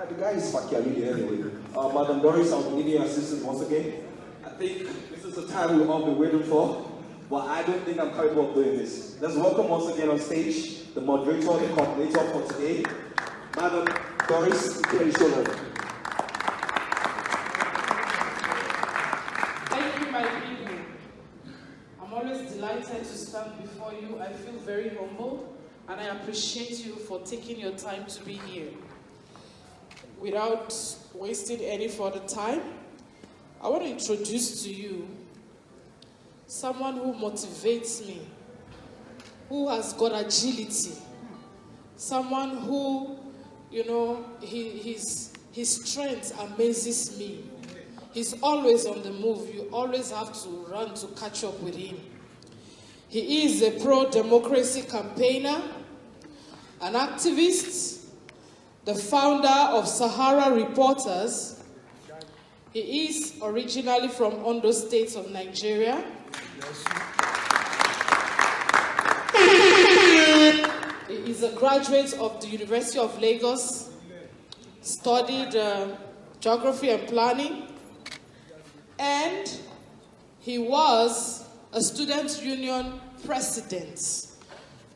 The guy is fuck yeah really anyway. Madam Doris, I'll need your assistance once again. I think this is the time we've all been waiting for, but I don't think I'm capable of doing this. Let's welcome once again on stage the moderator, the coordinator for today, Madam Doris, please show them. Thank you, my people. I'm always delighted to stand before you. I feel very humbled, and I appreciate you for taking your time to be here. Without wasting any further time, I want to introduce to you someone who motivates me, who has got agility, someone who, you know, his strength amazes me. He's always on the move. You always have to run to catch up with him. He is a pro-democracy campaigner, an activist, the founder of SAHARA Reporters. He is originally from Ondo State of Nigeria. He is a graduate of the University of Lagos, studied geography and planning, and he was a student union president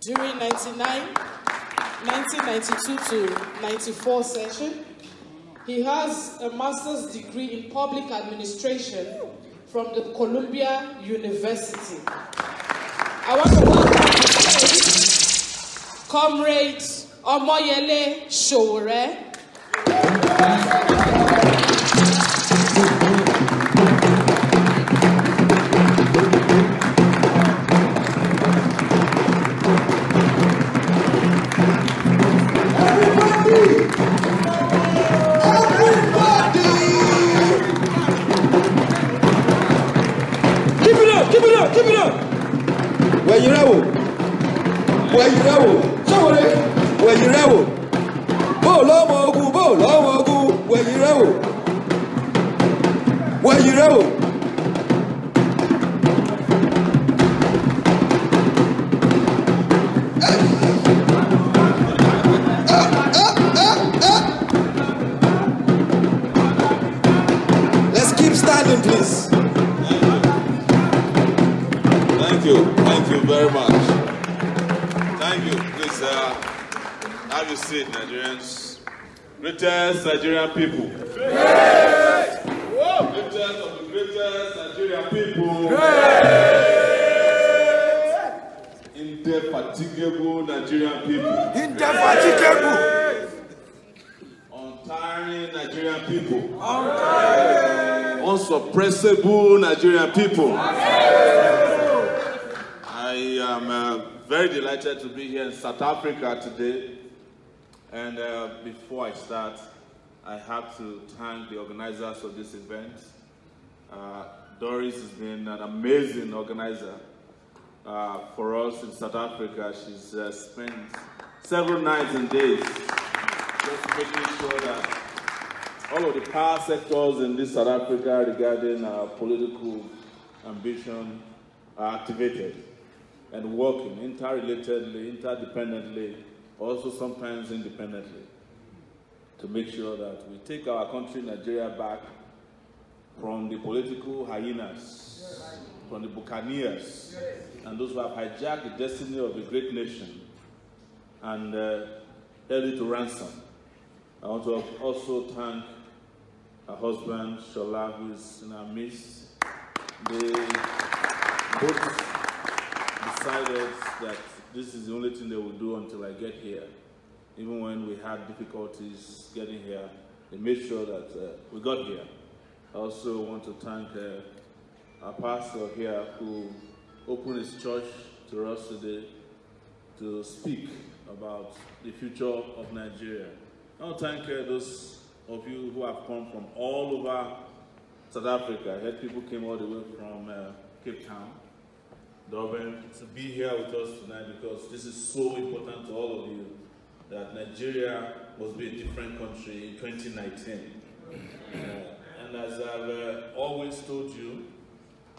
during 1992 to 94 session. He has a master's degree in public administration from the Columbia University. I want to welcome Comrade Omoyele Sowore. Keep it up! Where you know? Sowore, where you know? Bolo mogu, where you know? Where you know? Let's keep standing, please. Thank you very much. Thank you. Please have your seat, Nigerians. Greatest Nigerian people. Great! Greatest of the greatest Nigerian people. Great! Indefatigable Nigerian people. Indefatigable. Untiring Nigerian people. Unsuppressible Nigerian people. I am very delighted to be here in South Africa today. And before I start, I have to thank the organizers of this event, Doris has been an amazing organizer for us in South Africa. She's spent several nights and days just making sure that all of the power sectors in this South Africa regarding our political ambition are activated and working interrelatedly, interdependently, also sometimes independently, to make sure that we take our country, Nigeria, back from the political hyenas, from the buccaneers, and those who have hijacked the destiny of a great nation and held it to ransom. I want to also thank her husband, Shola, who is in our midst. They both decided that this is the only thing they will do until I get here. Even when we had difficulties getting here, they made sure that we got here. I also want to thank our pastor here who opened his church to us today to speak about the future of Nigeria. I want to thank those of you who have come from all over South Africa. I heard people came all the way from Cape Town, Durban, to be here with us tonight because this is so important to all of you that Nigeria must be a different country in 2019. And as I've always told you,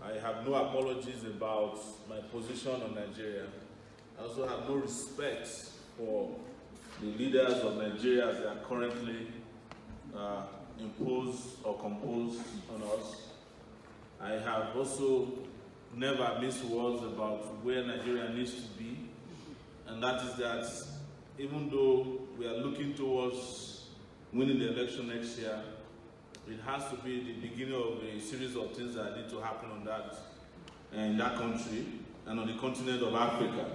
I have no apologies about my position on Nigeria. I also have no respect for the leaders of Nigeria as they are currently imposed or composed on us. I have also never missed words about where Nigeria needs to be, and that is that even though we are looking towards winning the election next year, it has to be the beginning of a series of things that need to happen on that, in that country and on the continent of Africa.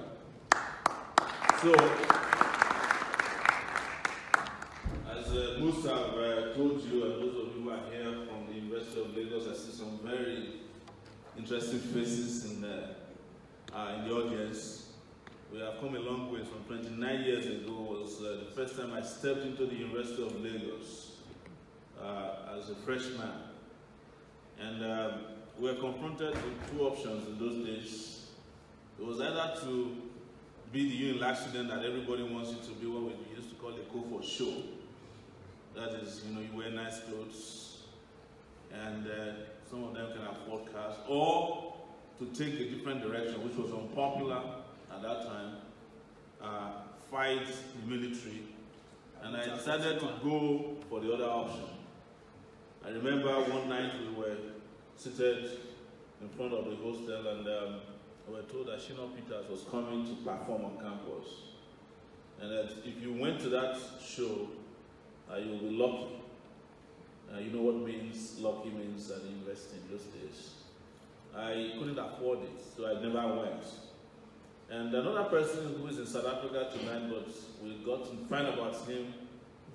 So, as Musa told you, and those of you who are here from the University of Lagos, I see some very interesting faces in the audience. We have come a long way. From 29 years ago was the first time I stepped into the University of Lagos as a freshman. And we were confronted with two options in those days. It was either to be the UNILAG student that everybody wants you to be, what we used to call a go for show. That is, you wear nice clothes, and some of them can afford cars, or to take a different direction, which was unpopular at that time, fight the military, and I decided to go for the other option. I remember one night we were seated in front of the hostel, and we were told that Shino Peters was coming to perform on campus, and that if you went to that show, you will be lucky. You know what lucky means at the university in those days. I couldn't afford it, so I never went. And another person who is in South Africa tonight, but we got to find about him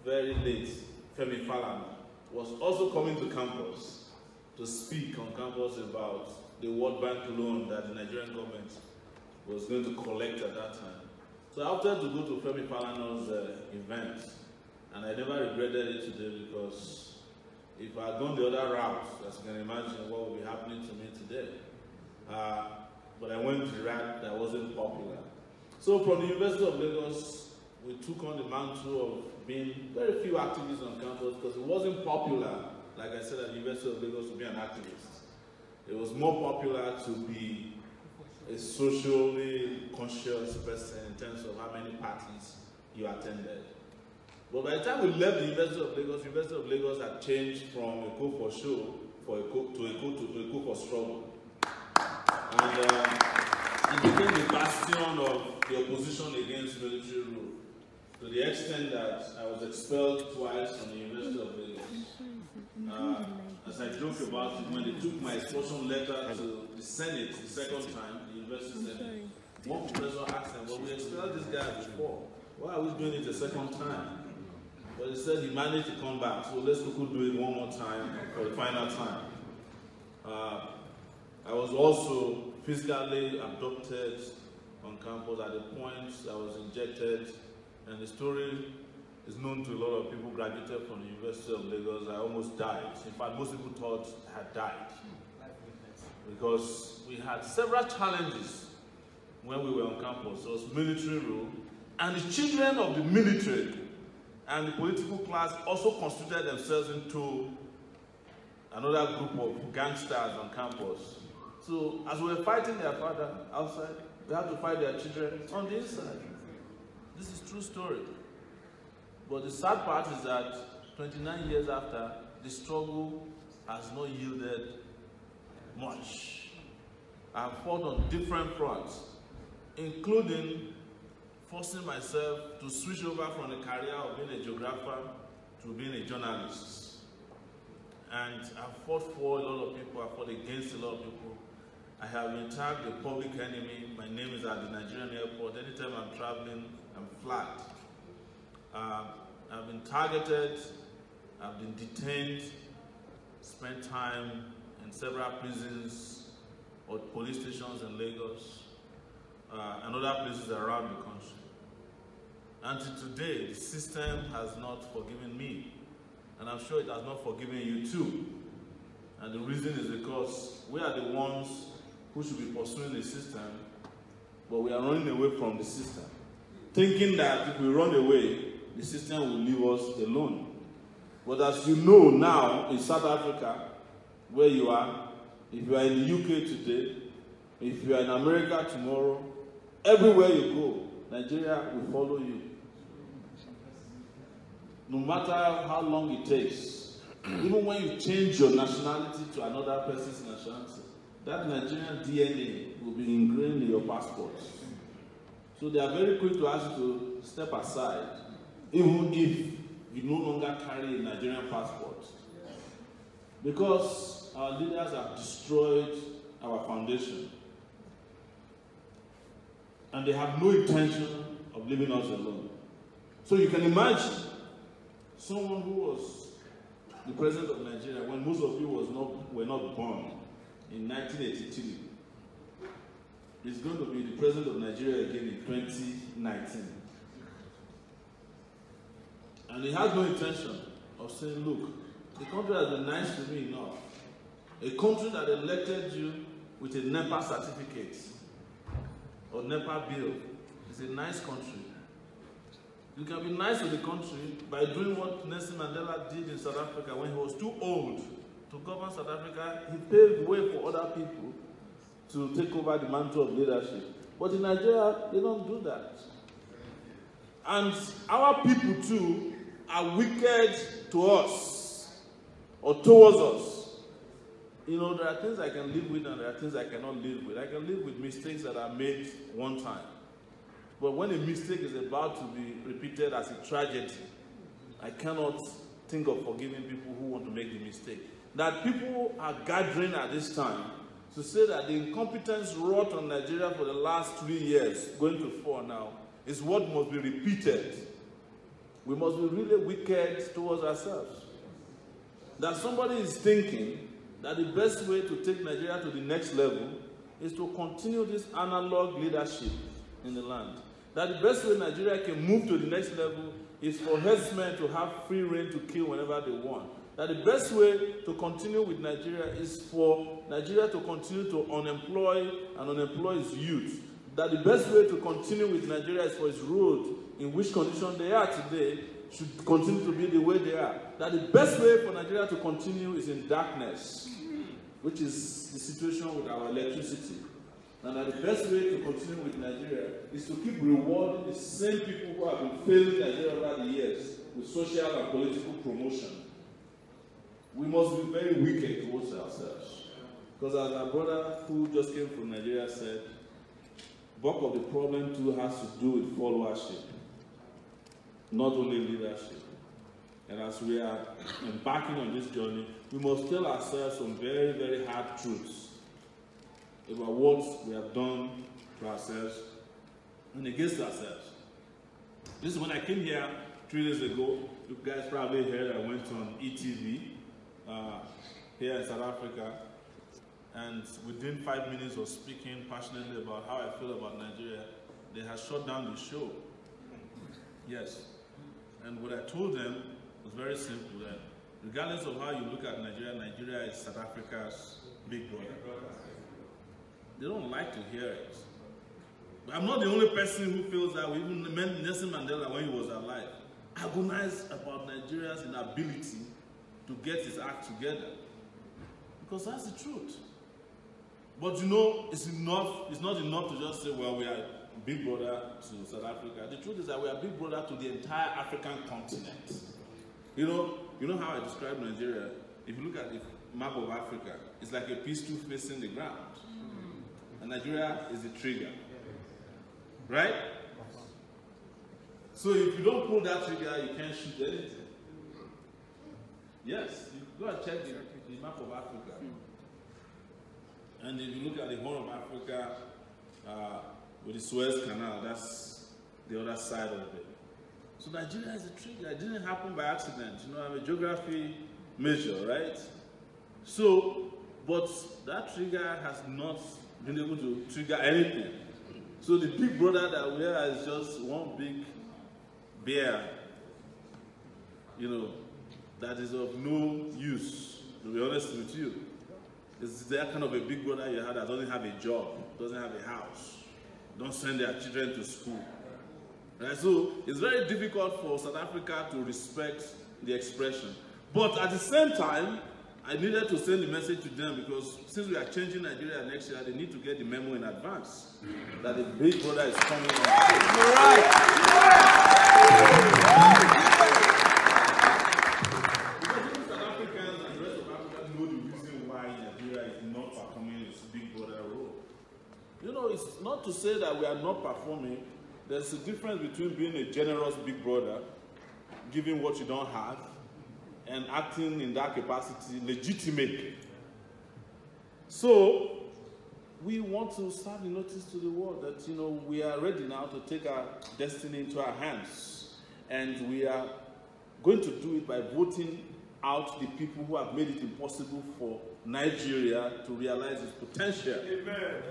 very late, Femi Falana, was also coming to campus to speak on campus about the World Bank loan that the Nigerian government was going to collect at that time. So I opted to go to Femi Falana's event, and I never regretted it today because if I had gone the other route, as you can imagine what would be happening to me today. But I went the route that wasn't popular. So from the University of Lagos, we took on the mantle of being very few activists on campus because it wasn't popular, like I said, at the University of Lagos to be an activist. It was more popular to be a socially conscious person in terms of how many parties you attended. But by the time we left the University of Lagos had changed from a go for show to a go for struggle. And it became the bastion of the opposition against military rule, to the extent that I was expelled twice from the University of Lagos. As I joke about it, when they took my expulsion letter to the Senate the second time, the University Senate, one professor asked them, well, we expelled this guy before. Why are we doing it a second time? But he said he managed to come back, so let's do it one more time for the final time. I was also physically abducted on campus at the point I was injected, and the story It's known to a lot of people, graduated from the University of Lagos. I almost died. In fact, most people thought I had died. Because we had several challenges when we were on campus. There was military rule, and the children of the military and the political class also constituted themselves into another group of gangsters on campus. So as we were fighting their father outside, we had to fight their children on the inside. This is a true story. But the sad part is that 29 years after, the struggle has not yielded much. I have fought on different fronts, including forcing myself to switch over from the career of being a geographer to being a journalist. And I've fought for a lot of people, I've fought against a lot of people. I have been tagged a public enemy. My name is at the Nigerian airport. Anytime I'm traveling, I'm flagged. I've been targeted, I've been detained, spent time in several prisons or police stations in Lagos and other places around the country. Until today, the system has not forgiven me, and I'm sure it has not forgiven you too. And the reason is because we are the ones who should be pursuing the system, but we are running away from the system, thinking that if we run away, the system will leave us alone. But as you know now, in South Africa, where you are, if you are in the UK today, if you are in America tomorrow, everywhere you go, Nigeria will follow you. No matter how long it takes, even when you change your nationality to another person's nationality, that Nigerian DNA will be ingrained in your passport. So they are very quick to ask you to step aside, even if you no longer carry a Nigerian passport. Because our leaders have destroyed our foundation. And they have no intention of leaving us alone. So you can imagine someone who was the president of Nigeria when most of you were not born in 1983 is going to be the president of Nigeria again in 2019. And he has no intention of saying, look, the country has been nice to me enough. A country that elected you with a NEPA certificate or NEPA bill is a nice country. You can be nice to the country by doing what Nelson Mandela did in South Africa when he was too old to govern South Africa. He paved way for other people to take over the mantle of leadership. But in Nigeria, they don't do that. And our people too are wicked to us or towards us. You know, there are things I can live with and there are things I cannot live with. I can live with mistakes that are made one time. But when a mistake is about to be repeated as a tragedy, I cannot think of forgiving people who want to make the mistake. That people are gathering at this time to say that the incompetence wrought on Nigeria for the last 3 years, going to 4 now, is what must be repeated. We must be really wicked towards ourselves. That somebody is thinking that the best way to take Nigeria to the next level is to continue this analog leadership in the land. That the best way Nigeria can move to the next level is for herdsmen to have free reign to kill whenever they want. That the best way to continue with Nigeria is for Nigeria to continue to unemploy and unemploy its youth. That the best way to continue with Nigeria is for its roads, in which condition they are today, should continue to be the way they are. That the best way for Nigeria to continue is in darkness, which is the situation with our electricity. And that the best way to continue with Nigeria is to keep rewarding the same people who have been failing Nigeria over the years with social and political promotion. We must be very wicked towards ourselves. Because as our brother who just came from Nigeria said, bulk of the problem too has to do with followership, not only leadership. And as we are embarking on this journey, we must tell ourselves some very, very hard truths about what we have done to ourselves and against ourselves. This is when I came here 3 days ago. You guys probably heard I went on ETV here in South Africa, and within 5 minutes of speaking passionately about how I feel about Nigeria, they had shut down the show. Yes. And what I told them was very simple, that regardless of how you look at Nigeria, Nigeria is South Africa's big brother. They don't like to hear it. But I'm not the only person who feels that way. Even Nelson Mandela, when he was alive, agonized about Nigeria's inability to get his act together. Because that's the truth. But you know, it's not enough to just say, well, we are big brother to South Africa. The truth is that we are big brother to the entire African continent. You know how I describe Nigeria? If you look at the map of Africa, it's like a pistol facing the ground. And Nigeria is the trigger. Right? So if you don't pull that trigger, you can't shoot anything. Yes, you go and check the map of Africa. And if you look at the Horn of Africa, with the Suez Canal, that's the other side of it. So Nigeria is a trigger. It didn't happen by accident. You know, I'm a geography major, right? So, but that trigger has not been able to trigger anything. So the big brother that we are is just one big bear, you know, that is of no use, to be honest with you. It's that kind of a big brother you have that doesn't have a job, doesn't have a house, don't send their children to school. Right? So it's very difficult for South Africa to respect the expression. But at the same time, I needed to send the message to them because since we are changing Nigeria next year, they need to get the memo in advance that the big brother is coming on. Right. Because even South Africans and the rest of Africa know the reason why Nigeria is not performing its big brother role. You know, it's not to say that we are not performing. There's a difference between being a generous big brother, giving what you don't have, and acting in that capacity legitimately. So we want to serve the notice to the world that, you know, we are ready now to take our destiny into our hands. And we are going to do it by voting out the people who have made it impossible for Nigeria to realize its potential. Amen.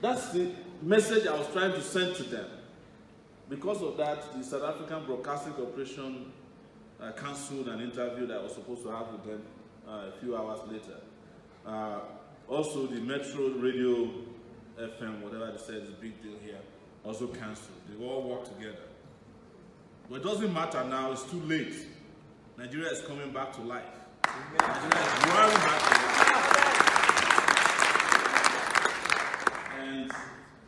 That's the message I was trying to send to them. Because of that, the South African Broadcasting Corporation cancelled an interview that I was supposed to have with them a few hours later. Also, the Metro Radio FM, whatever they said is a big deal here, also cancelled. They all work together. But it doesn't matter now, it's too late. Nigeria is coming back to life. Nigeria is roaring back to life. And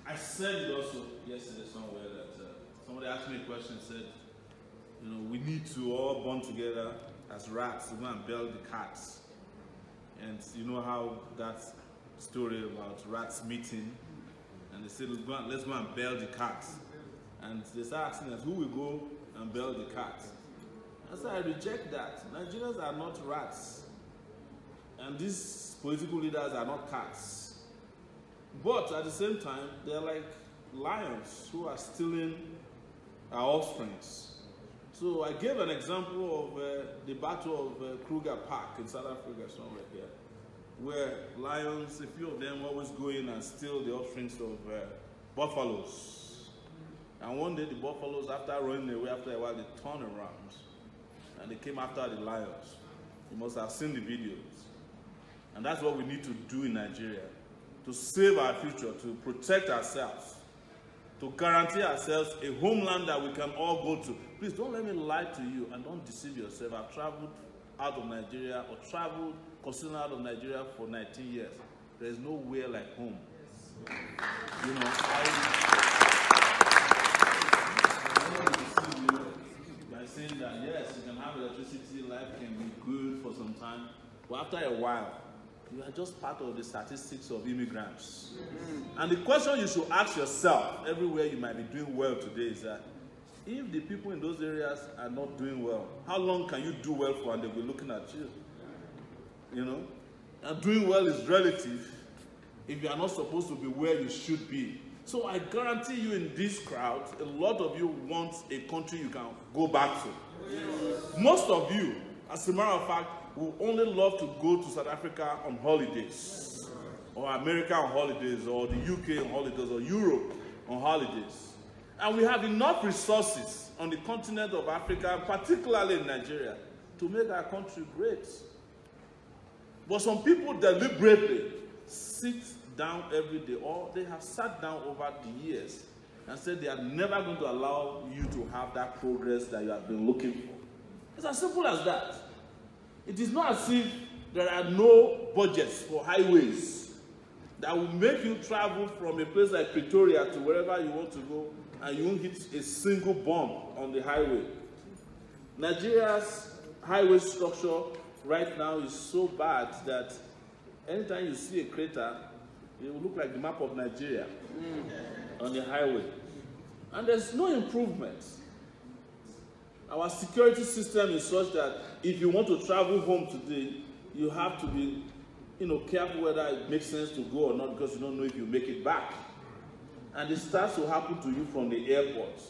I said it also yesterday somewhere that somebody asked me a question and said, you know, we need to all bond together as rats to go and bell the cats. And you know how that story about rats meeting, and they said, let's go and bell the cats. And they start asking us, who will go and bell the cats? I said, I reject that. Nigerians are not rats. And these political leaders are not cats. But at the same time, they're like lions who are stealing our offsprings. So I gave an example of the Battle of Kruger Park in South Africa, somewhere here, where lions, a few of them always go in and steal the offsprings of buffaloes. And one day the buffaloes, after running away, after a while, they turned around and they came after the lions. You must have seen the videos. And that's what we need to do in Nigeria, to save our future, to protect ourselves, to guarantee ourselves a homeland that we can all go to. Please don't let me lie to you and don't deceive yourself. I've traveled out of Nigeria or traveled constantly out of Nigeria for 19 years. There is nowhere like home. You know, I don't want to deceive you by saying that yes, you can have electricity, life can be good for some time, but after a while, you are just part of the statistics of immigrants. And the question you should ask yourself, everywhere you might be doing well today, is that if the people in those areas are not doing well, how long can you do well for and they'll be looking at you? You know? And doing well is relative if you are not supposed to be where you should be. So I guarantee you in this crowd, a lot of you want a country you can go back to. Most of you, as a matter of fact, will only love to go to South Africa on holidays, or America on holidays, or the UK on holidays, or Europe on holidays. And we have enough resources on the continent of Africa, particularly in Nigeria, to make our country great. But some people deliberately sit down every day, or they have sat down over the years and said they are never going to allow you to have that progress that you have been looking for. It's as simple as that. It is not as if there are no budgets for highways that will make you travel from a place like Pretoria to wherever you want to go, and you won't hit a single bump on the highway. Nigeria's highway structure right now is so bad that anytime you see a crater, it will look like the map of Nigeria on the highway. And there's no improvement. Our security system is such that if you want to travel home today, you have to be careful whether it makes sense to go or not, because you don't know if you make it back. And it starts to happen to you from the airport.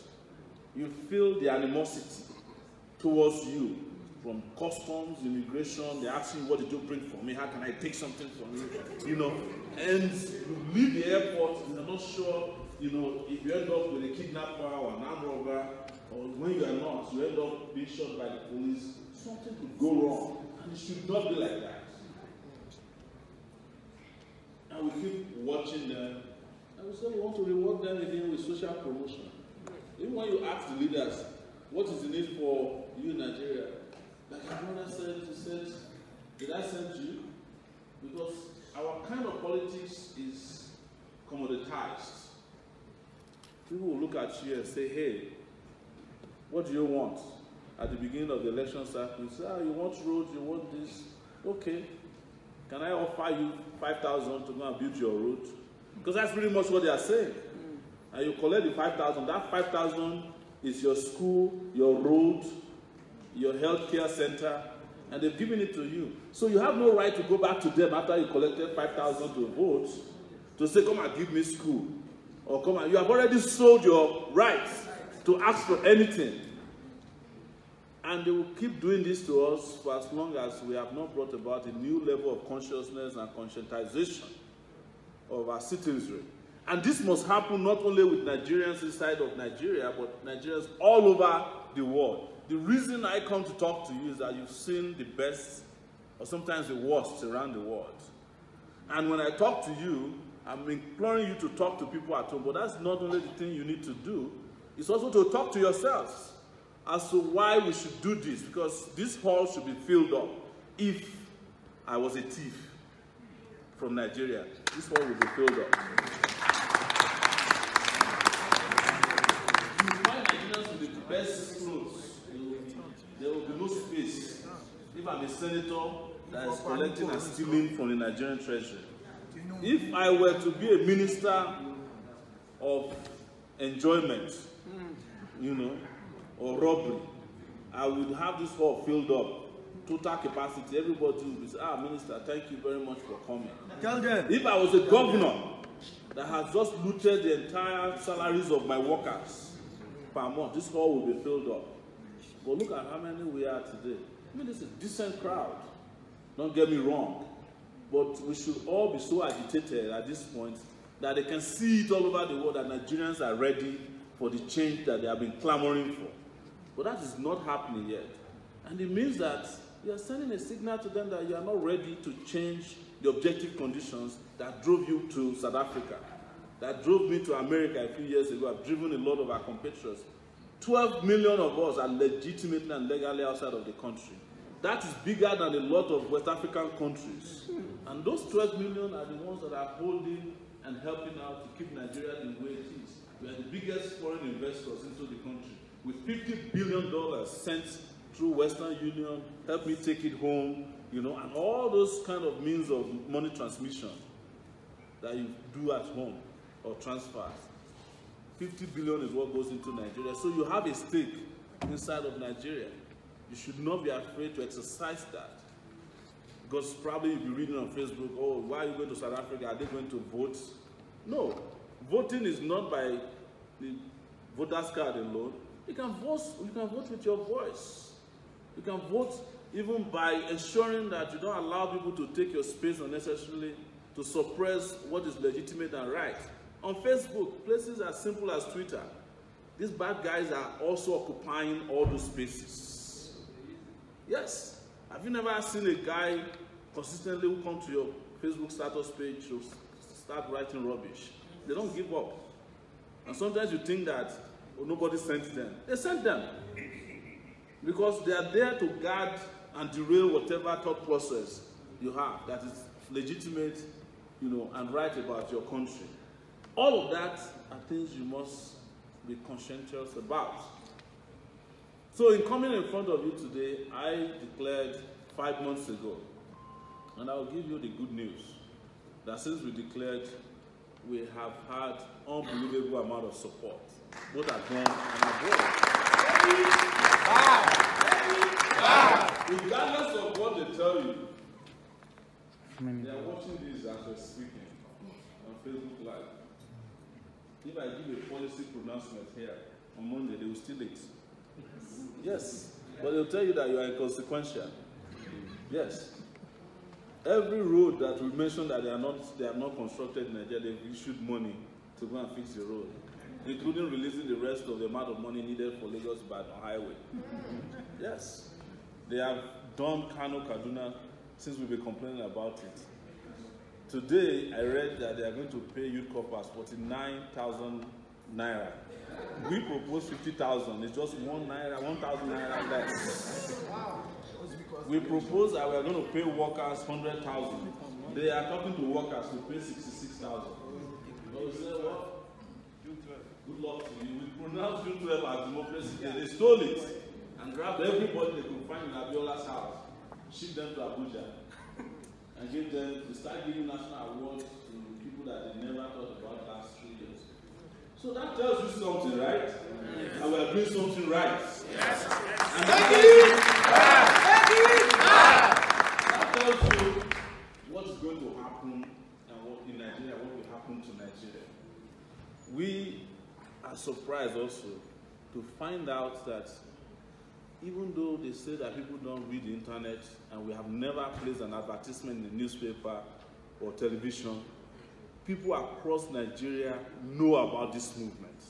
You feel the animosity towards you from customs, immigration. They ask you, what did you bring for me? How can I take something from you? And you leave the airport, you're not sure, if you end up with a kidnapper or an armed robber, or when you are not, you end up being shot by the police. Something could go wrong, and it should not be like that. And we keep watching them, and we say we want to reward them again with social promotion. Even when you ask the leaders, what is the need for you in Nigeria? Like my brother said, he said, did I send you? Because our kind of politics is commoditized. People will look at you and say, hey, what do you want? At the beginning of the election cycle, you say, you want roads, you want this. Okay. Can I offer you 5,000 to go and build your road? Because that's pretty much what they are saying. And you collect the 5,000. That 5,000 is your school, your road, your healthcare center, and they've given it to you. So you have no right to go back to them after you collected 5,000 to vote to say, come and give me school. Or come and, you have already sold your rights to ask for anything. And they will keep doing this to us for as long as we have not brought about a new level of consciousness and conscientization of our citizenry. And this must happen not only with Nigerians inside of Nigeria, but Nigerians all over the world. The reason I come to talk to you is that you've seen the best, or sometimes the worst, around the world. And when I talk to you, I'm imploring you to talk to people at home, but that's not only the thing you need to do, it's also to talk to yourselves as to why we should do this, because this hall should be filled up. If I was a thief from Nigeria, this hall would be filled up. You find Nigerians with the best clothes. There will be no space. If I'm a senator that is collecting and stealing from the Nigerian treasury, if I were to be a minister of enjoyment, or robbery, I would have this hall filled up, total capacity. Everybody would say, Minister, thank you very much for coming. Tell them. If I was a governor that has just looted the entire salaries of my workers per month, this hall will be filled up. But look at how many we are today. This is a decent crowd. Don't get me wrong. But we should all be so agitated at this point that they can see it all over the world that Nigerians are ready for the change that they have been clamoring for. But that is not happening yet. And it means that you are sending a signal to them that you are not ready to change the objective conditions that drove you to South Africa, that drove me to America a few years ago. I've driven a lot of our compatriots. 12 million of us are legitimately and legally outside of the country. That is bigger than a lot of West African countries. And those 12 million are the ones that are holding and helping out to keep Nigeria the way it is. We are the biggest foreign investors into the country, with $50 billion sent through Western Union, help me take it home, and all those kind of means of money transmission that you do at home or transfers. 50 billion is what goes into Nigeria. So you have a stake inside of Nigeria. You should not be afraid to exercise that. Because probably you'll be reading on Facebook, why are you going to South Africa? Are they going to vote? No. Voting is not by the voter's card alone. You can vote with your voice. You can vote even by ensuring that you don't allow people to take your space unnecessarily, to suppress what is legitimate and right. On Facebook, places as simple as Twitter, these bad guys are also occupying all those spaces. Yes. Have you never seen a guy consistently who comes to your Facebook status page to start writing rubbish? They don't give up. And sometimes you think that nobody sent them. They sent them. Because they are there to guard and derail whatever thought process you have that is legitimate, and right about your country. All of that are things you must be conscientious about. So in coming in front of you today, I declared 5 months ago, and I'll give you the good news, that since we declared, we have had unbelievable amount of support, both at home and abroad. Regardless of what they tell you, they are watching this as we're speaking on Facebook Live. If I give a policy pronouncement here on Monday, they will steal it. Yes, but they'll tell you that you are inconsequential. Yes. Every road that we mentioned that they have not constructed in Nigeria, they've issued money to go and fix the road, including releasing the rest of the amount of money needed for Lagos-Ibadan highway. Yes. They have done Kano Kaduna since we've been complaining about it. Today, I read that they are going to pay youth corpers 49,000 naira. We propose 50,000. It's just 1,000 naira less. We propose that we are going to pay workers 100,000. They are talking to workers to pay 66,000. But we say, well, good luck to you. We pronounce June 12 as democracy. They stole it and grabbed everybody they could find in Abiola's house, shipped them to Abuja, and gave them, they started giving national awards to people that they never thought about last 3 years. So that tells you something, right? Yes. And we are doing something right. Yes. And that tells you what is going to happen and what in Nigeria, what will happen to Nigeria. We are surprised also to find out that even though they say that people don't read the internet and we have never placed an advertisement in the newspaper or television, people across Nigeria know about this movement.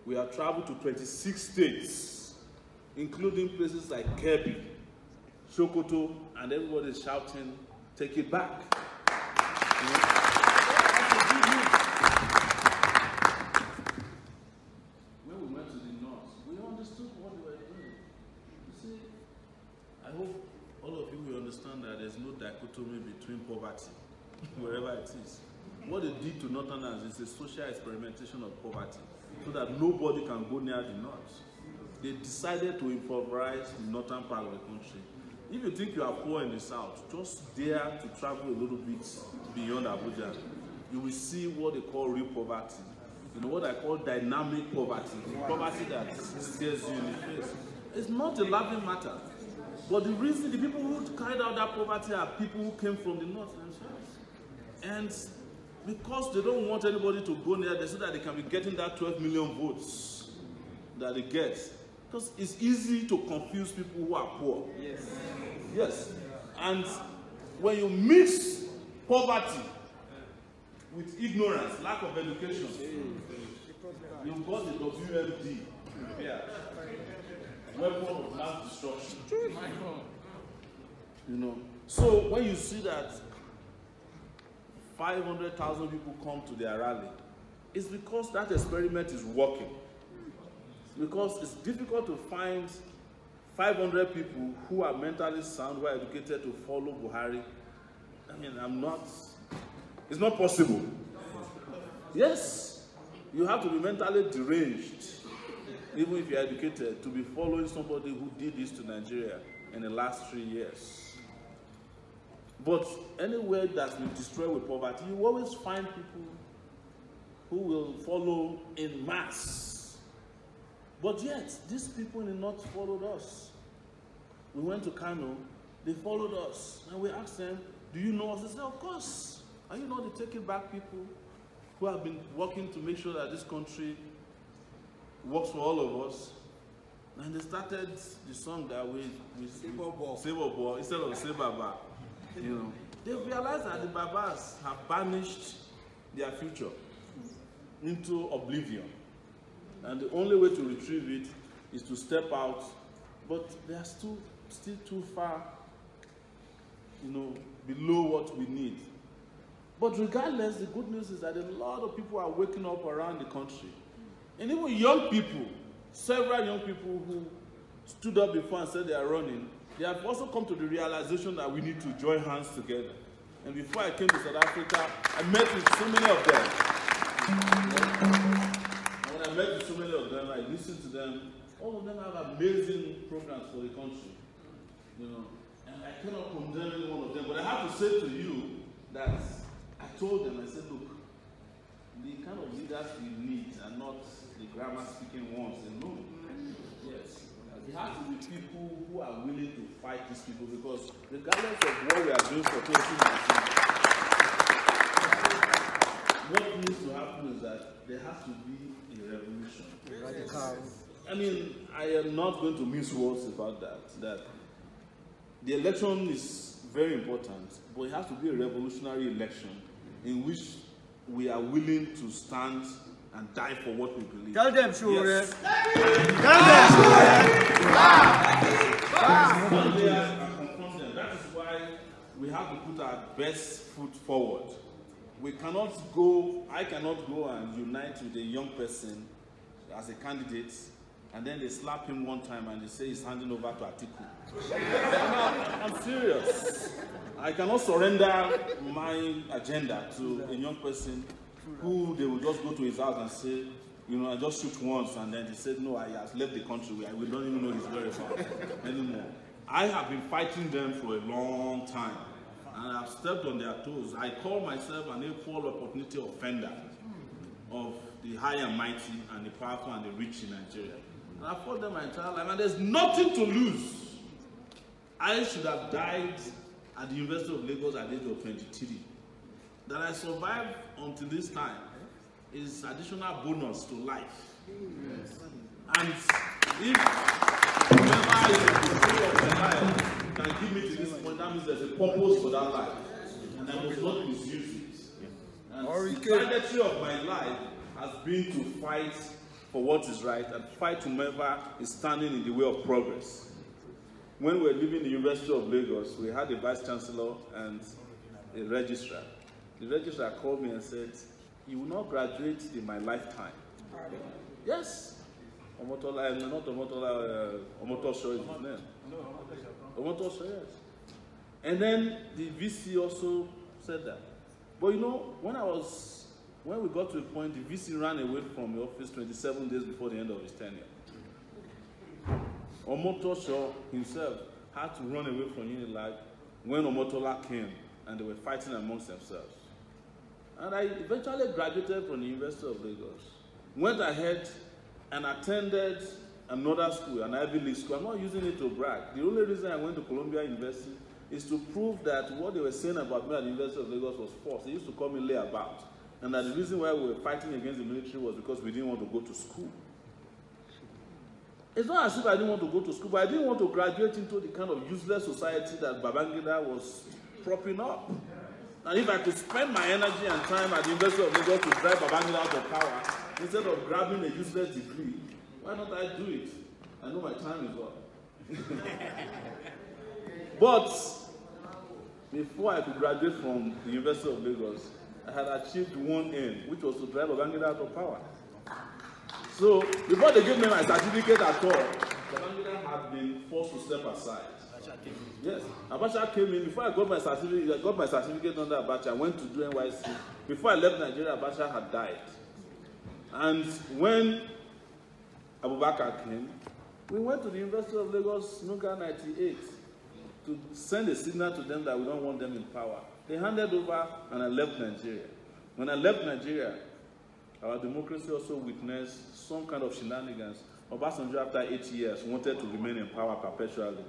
We have traveled to 26 states, including places like Kebbi, Sokoto, and everybody is shouting, take it back. When we went to the north, we understood what they were doing. You see, I hope all of you will understand that there's no dichotomy between poverty, wherever it is. What they did to Northerners is a social experimentation of poverty, so that nobody can go near the north. They decided to improvise the northern part of the country. If you think you are poor in the south, just dare to travel a little bit beyond Abuja. You will see what they call real poverty. You know what I call dynamic poverty, poverty that stares you in the face. It's not a laughing matter. But the reason the people who carried out that poverty are people who came from the north themselves. And because they don't want anybody to go near, they say that they can be getting that 12 million votes that they get. Because it's easy to confuse people who are poor. Yes. Yes. And when you mix poverty with ignorance, lack of education, you've got the WMD, weapon of mass destruction. You know. So when you see that 500,000 people come to their rally, it's because that experiment is working. Because it's difficult to find 500 people who are mentally sound, who are educated to follow Buhari. I mean, it's not possible. Yes, you have to be mentally deranged, even if you're educated, to be following somebody who did this to Nigeria in the last 3 years. But anywhere that's been destroyed with poverty, you always find people who will follow in mass. But yet, these people in the north followed us. We went to Kano, they followed us, and we asked them, do you know us? They said, of course. Are you not the Take It Back people who have been working to make sure that this country works for all of us? And they started the song that we Save Obo instead of Save Baba. You know, they realized that the Babas have banished their future into oblivion. And the only way to retrieve it is to step out, but they are still too far, below what we need. But regardless, the good news is that a lot of people are waking up around the country. And even young people, several young people who stood up before and said they are running, they have also come to the realization that we need to join hands together. And before I came to South Africa, I met with so many of them. And when I met with so many of them, I listened to them. All of them have amazing programs for the country. And I cannot condemn any one of them, but I have to say to you that I told them, I said, look, the kind of leaders we need are not the grammar-speaking ones alone. Yes. There has to be people who are willing to fight these people, because regardless of what we are doing for 2019, what needs to happen is that there has to be a revolution. I mean, I am not going to mince words about that the election is very important, but it has to be a revolutionary election in which we are willing to stand and die for what we believe. Tell them, Sowore. Yes. Confront them. That is why we have to put our best foot forward. I cannot go and unite with a young person as a candidate, and then they slap him one time and they say he's handing over to Atiku. I'm serious. I cannot surrender my agenda to a young person who they will just go to his house and say, I just shoot once, and then he said, no, I have left the country. We don't even know he's very far anymore. I have been fighting them for a long time, and I've stepped on their toes. I call myself an equal opportunity offender of the high and mighty and the powerful and the rich in Nigeria. And I fought them my entire life, and there's nothing to lose. I should have died at the University of Lagos at the age of 23. That I survived until this time is additional bonus to life. Yes. And if whoever is in control of my life can give me to this point, that means there's a purpose for that life. And I must not misuse it. And the trajectory of my life has been to fight for what is right and fight whomever is standing in the way of progress. When we were leaving the University of Lagos, we had a vice chancellor and a registrar. The registrar called me and said, "You will not graduate in my lifetime." Yes. Omotola, not Omotola, Omotosho is his name. Omotosho, yes. And then the VC also said that. But when we got to a point, the VC ran away from the office 27 days before the end of his tenure. Omotosho himself had to run away from Unilag when Omotola came and they were fighting amongst themselves. And I eventually graduated from the University of Lagos, went ahead and attended another school, an Ivy League school. I'm not using it to brag. The only reason I went to Columbia University is to prove that what they were saying about me at the University of Lagos was false. They used to call me layabout. And that the reason why we were fighting against the military was because we didn't want to go to school. It's not as if I didn't want to go to school, but I didn't want to graduate into the kind of useless society that Babangida was propping up. And if I could spend my energy and time at the University of Lagos to drive Babangida out of power, instead of grabbing a useless degree, why not I do it? I know my time is up. But before I could graduate from the University of Lagos, I had achieved one aim, which was to drive Babangida out of power. So, before they gave me my certificate at all, Babangida had been forced to step aside. Yes, Abacha came in. Before I got my certificate under Abacha, I went to do NYC. Before I left Nigeria, Abacha had died. And when Abubakar came, we went to the University of Lagos, Nuga 98, to send a signal to them that we don't want them in power. They handed over, and I left Nigeria. When I left Nigeria, our democracy also witnessed some kind of shenanigans. Obasanjo, after 8 years, wanted to remain in power perpetually.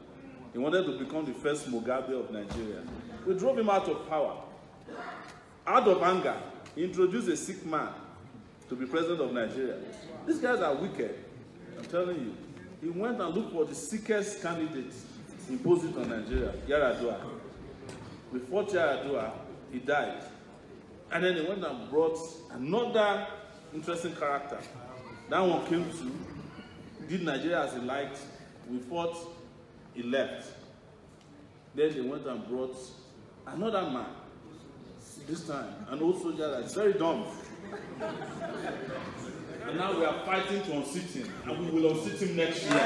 He wanted to become the first Mugabe of Nigeria. We drove him out of power. Out of anger, he introduced a sick man to be president of Nigeria. These guys are wicked, I'm telling you. He went and looked for the sickest candidate, imposed it on Nigeria, Yar'Adua. We fought Yar'Adua, he died. And then he went and brought another interesting character, That one came to, did Nigeria as he liked. We fought, he left. Then they went and brought another man, this time, an old soldier that's very dumb. And now we are fighting to unseat him, and we will unseat him next year.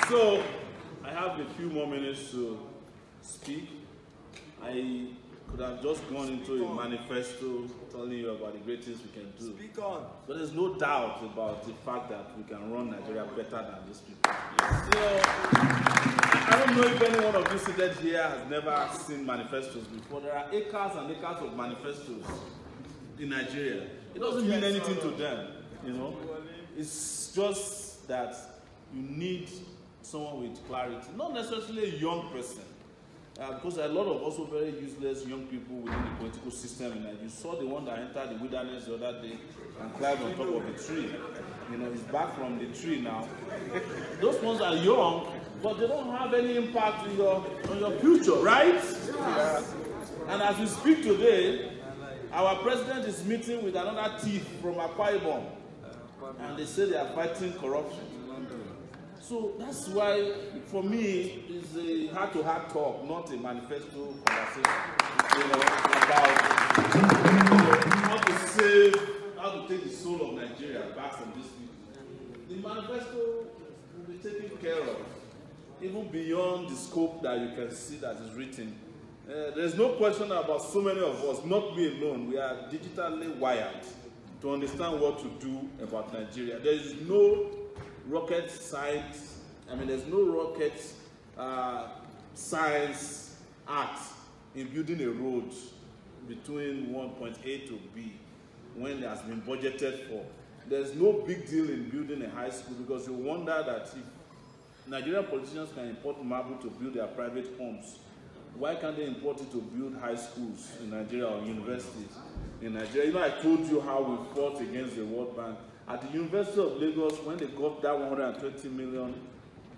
So, I have a few more minutes to speak. I could have just gone into a manifesto telling you about the great things we can do. Speak on. But there's no doubt about the fact that we can run Nigeria better than these people. So, I don't know if any one of you seated here has never seen manifestos before. There are acres and acres of manifestos in Nigeria. It doesn't mean anything to them, you know. It's just that you need someone with clarity, not necessarily a young person. Because there are a lot of also very useless young people within the political system. And you saw the one that entered the wilderness the other day and climbed on top of a tree. You know, he's back from the tree now. Those ones are young, but they don't have any impact on your future, right? Yeah. And as we speak today, our president is meeting with another thief from Akwa Ibom. And they say they are fighting corruption. So that's why, for me, it's a heart-to-heart talk, not a manifesto conversation. You know, about how to save, how to take the soul of Nigeria back from these people. The manifesto will be taken care of, even beyond the scope that you can see that is written. There's no question about so many of us, not me alone, we are digitally wired to understand what to do about Nigeria. There is no rocket science, there's no rocket science art in building a road between one point A to B when it has been budgeted for. There's no big deal in building a high school because you wonder that if Nigerian politicians can import marble to build their private homes, why can't they import it to build high schools in Nigeria or universities in Nigeria? You know, I told you how we fought against the World Bank. At the University of Lagos, when they got that $120 million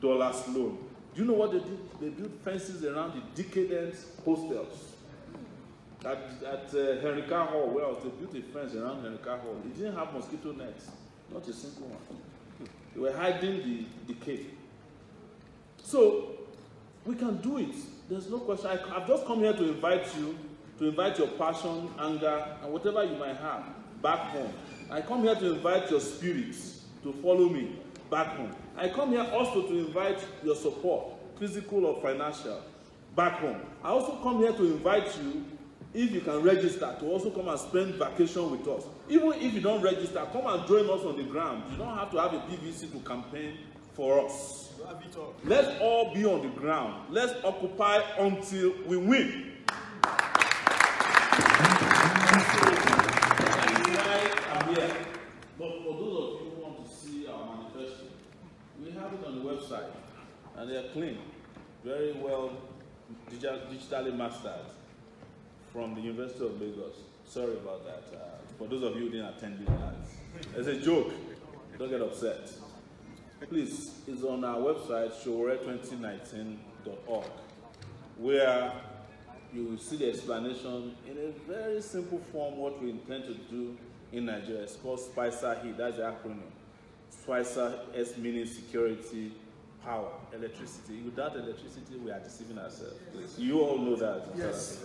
loan, do you know what they did? They built fences around the decadent hostels. At Henrica Hall, where they built a fence around Henrica Hall. It didn't have mosquito nets, not a single one. They were hiding the decay. So, we can do it. There's no question. I've just come here to invite you, to invite your passion, anger, and whatever you might have back home. I come here to invite your spirits to follow me back home. I come here also to invite your support, physical or financial, back home. I also come here to invite you, if you can register, to also come and spend vacation with us. Even if you don't register, come and join us on the ground. You don't have to have a PVC to campaign for us. Let's all be on the ground. Let's occupy until we win. Yeah. But for those of you who want to see our manifesto, we have it on the website, and they are clean, very well digitally mastered from the University of Lagos. Sorry about that. For those of you who didn't attend it, it's a joke. Don't get upset. Please, it's on our website, Sowore2019.org, where you will see the explanation in a very simple form what we intend to do in Nigeria. It's called SPICER-HE, that's the acronym. SPICER, S meaning security, power, electricity. Without electricity, we are deceiving ourselves. Please. You all know that. Yes.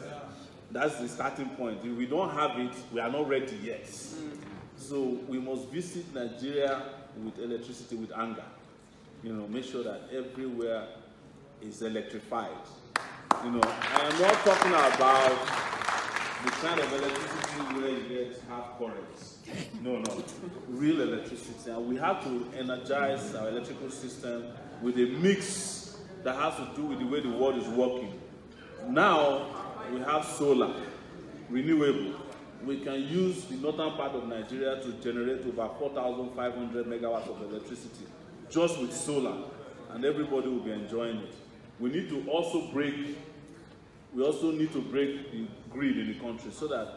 That's the starting point. If we don't have it, we are not ready yet. So we must visit Nigeria with electricity, with anger. You know, make sure that everywhere is electrified. You know, I am not talking about the kind of electricity where you get half currents. No. Real electricity. And we have to energize our electrical system with a mix that has to do with the way the world is working. Now, we have solar, renewable. We can use the northern part of Nigeria to generate over 4,500 megawatts of electricity just with solar, and everybody will be enjoying it. We need to also break the grid in the country so that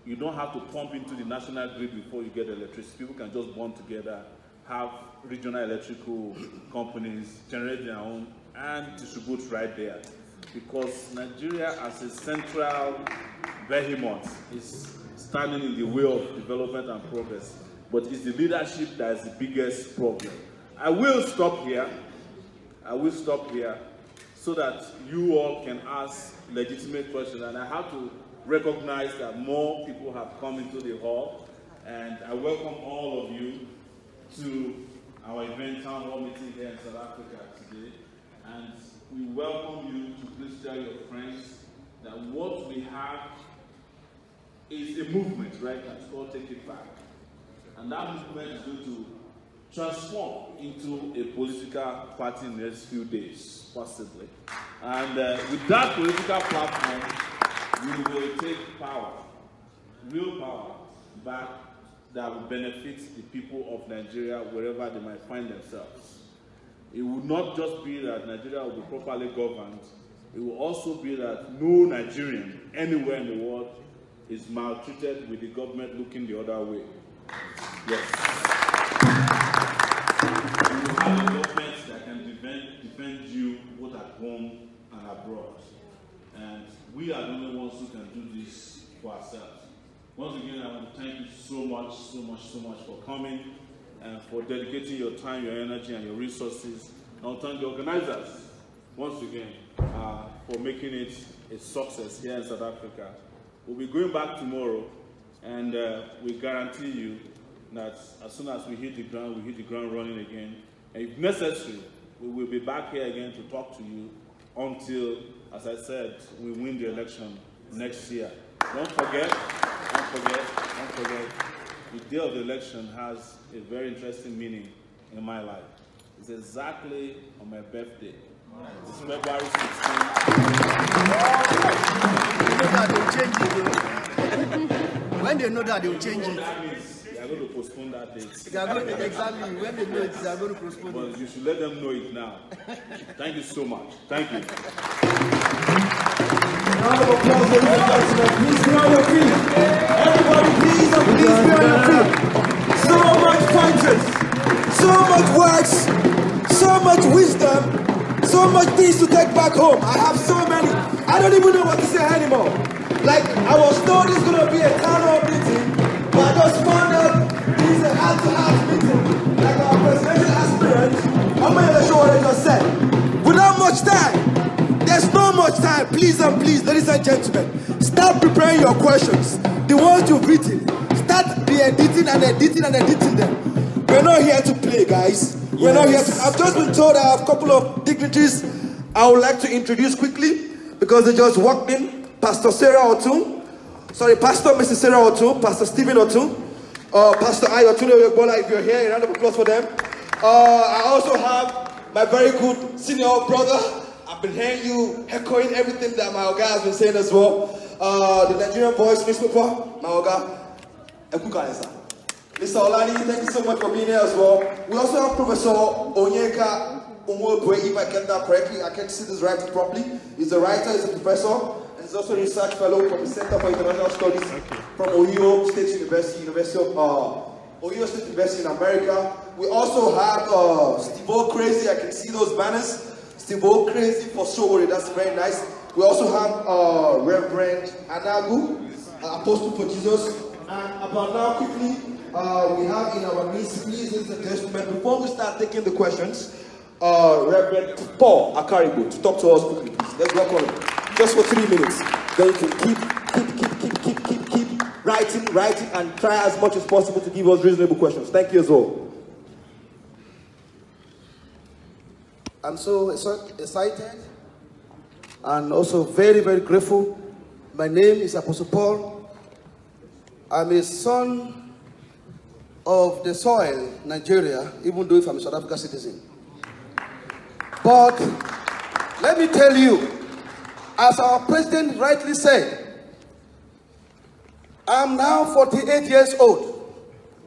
you don't have to pump into the national grid before you get electricity. People can just bond together, have regional electrical companies, generate their own, and distribute right there. Because Nigeria as a central behemoth is standing in the way of development and progress, but it's the leadership that is the biggest problem. I will stop here. I will stop here so that you all can ask legitimate questions. And I have to recognize that more people have come into the hall. And I welcome all of you to our event, Townhall meeting here in South Africa today. And we welcome you to please tell your friends that what we have is a movement, right? That's called Take It Back. And that movement is going to transform into a political party in the next few days, possibly. And with that political platform, we will take power, real power, back that will benefit the people of Nigeria wherever they might find themselves. It will not just be that Nigeria will be properly governed, it will also be that no Nigerian anywhere in the world is maltreated with the government looking the other way. Yes. You will have a government that can defend you both at home and abroad. And we are the only ones who can do this for ourselves. Once again, I want to thank you so much for coming and for dedicating your time, your energy, and your resources. And I'll thank the organizers once again for making it a success here in South Africa. We'll be going back tomorrow, and we guarantee you that as soon as we hit the ground running again. And if necessary, we will be back here again to talk to you until, as I said, we win the election next year. Don't forget, the day of the election has a very interesting meaning in my life. It's exactly on my birthday. It's February 16th. When they know that, they will change it. That means they are going to postpone that date. Exactly. When they know it, they are going to postpone it. But you should let them know it now. Thank you so much. Thank you. Round of applause, ladies and gentlemen. Please be on your feet. Everybody, please be on your feet. So much punches, so much words, so much wisdom, so much things to take back home. I have so many. I don't even know what to say anymore. Like, I was told it's going to be a town hall meeting, but I just found out it's an heart-to-heart meeting. Like our presidential aspirant, Omoyele Sowore just said. Without much time, there's no much time. Please and please, ladies and gentlemen, start preparing your questions. The ones you've written, start editing them. We're not here to play, guys. We're not here to. I've just been told I have a couple of dignitaries I would like to introduce quickly because they just walked in. Pastor Mrs. Sarah Otun, Pastor Stephen Otun, Pastor Ayo Otun, if you're here, a round of applause for them. I also have my very good senior brother. I've been hearing you echoing everything that my Oga has been saying as well. The Nigerian Voice newspaper, my Oga, Mr. Olani, thank you so much for being here as well. We also have Professor Onyeka Umwebwe, if I get that correctly. I can't see this writing properly. He's a writer, he's a professor. He's also a research fellow from the Center for International Studies from Ohio State University in America. We also have Steve O Crazy. I can see those banners. Steve O Crazy for Sowore. That's very nice. We also have Reverend Anagu, Apostle for Jesus. And about now, quickly, we have in our midst, please, ladies and gentlemen, before we start taking the questions, Reverend Paul Akaribu to talk to us quickly, please. Let's welcome him. Just for 3 minutes. Then you can keep writing, and try as much as possible to give us reasonable questions. Thank you as well. I'm so excited and also very, very grateful. My name is Apostle Paul. I'm a son of the soil, Nigeria, even though I'm a South African citizen. But let me tell you, as our president rightly said, I'm now 48 years old.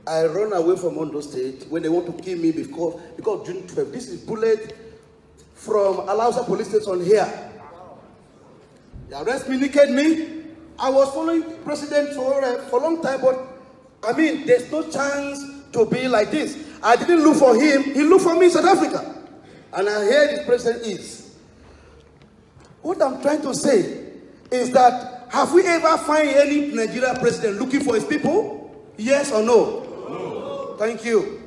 I run away from Ondo State when they want to kill me because June 12th. This is bullet from Alausa police station here. They arrest me, naked me. I was following President for a long time, but I mean, there's no chance to be like this. I didn't look for him, he looked for me in South Africa. And I hear this president is. What I'm trying to say is that Have we ever found any Nigerian president looking for his people? Yes or no? No. Thank you.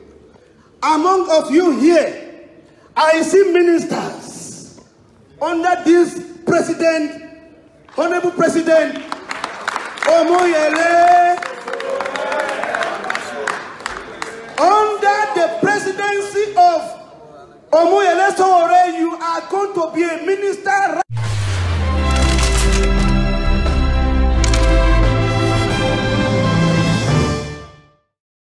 Among of you here, I see ministers under this president, Honorable President Omoyele. Under the presidency of Omoyele Sowore, you are going to be a minister.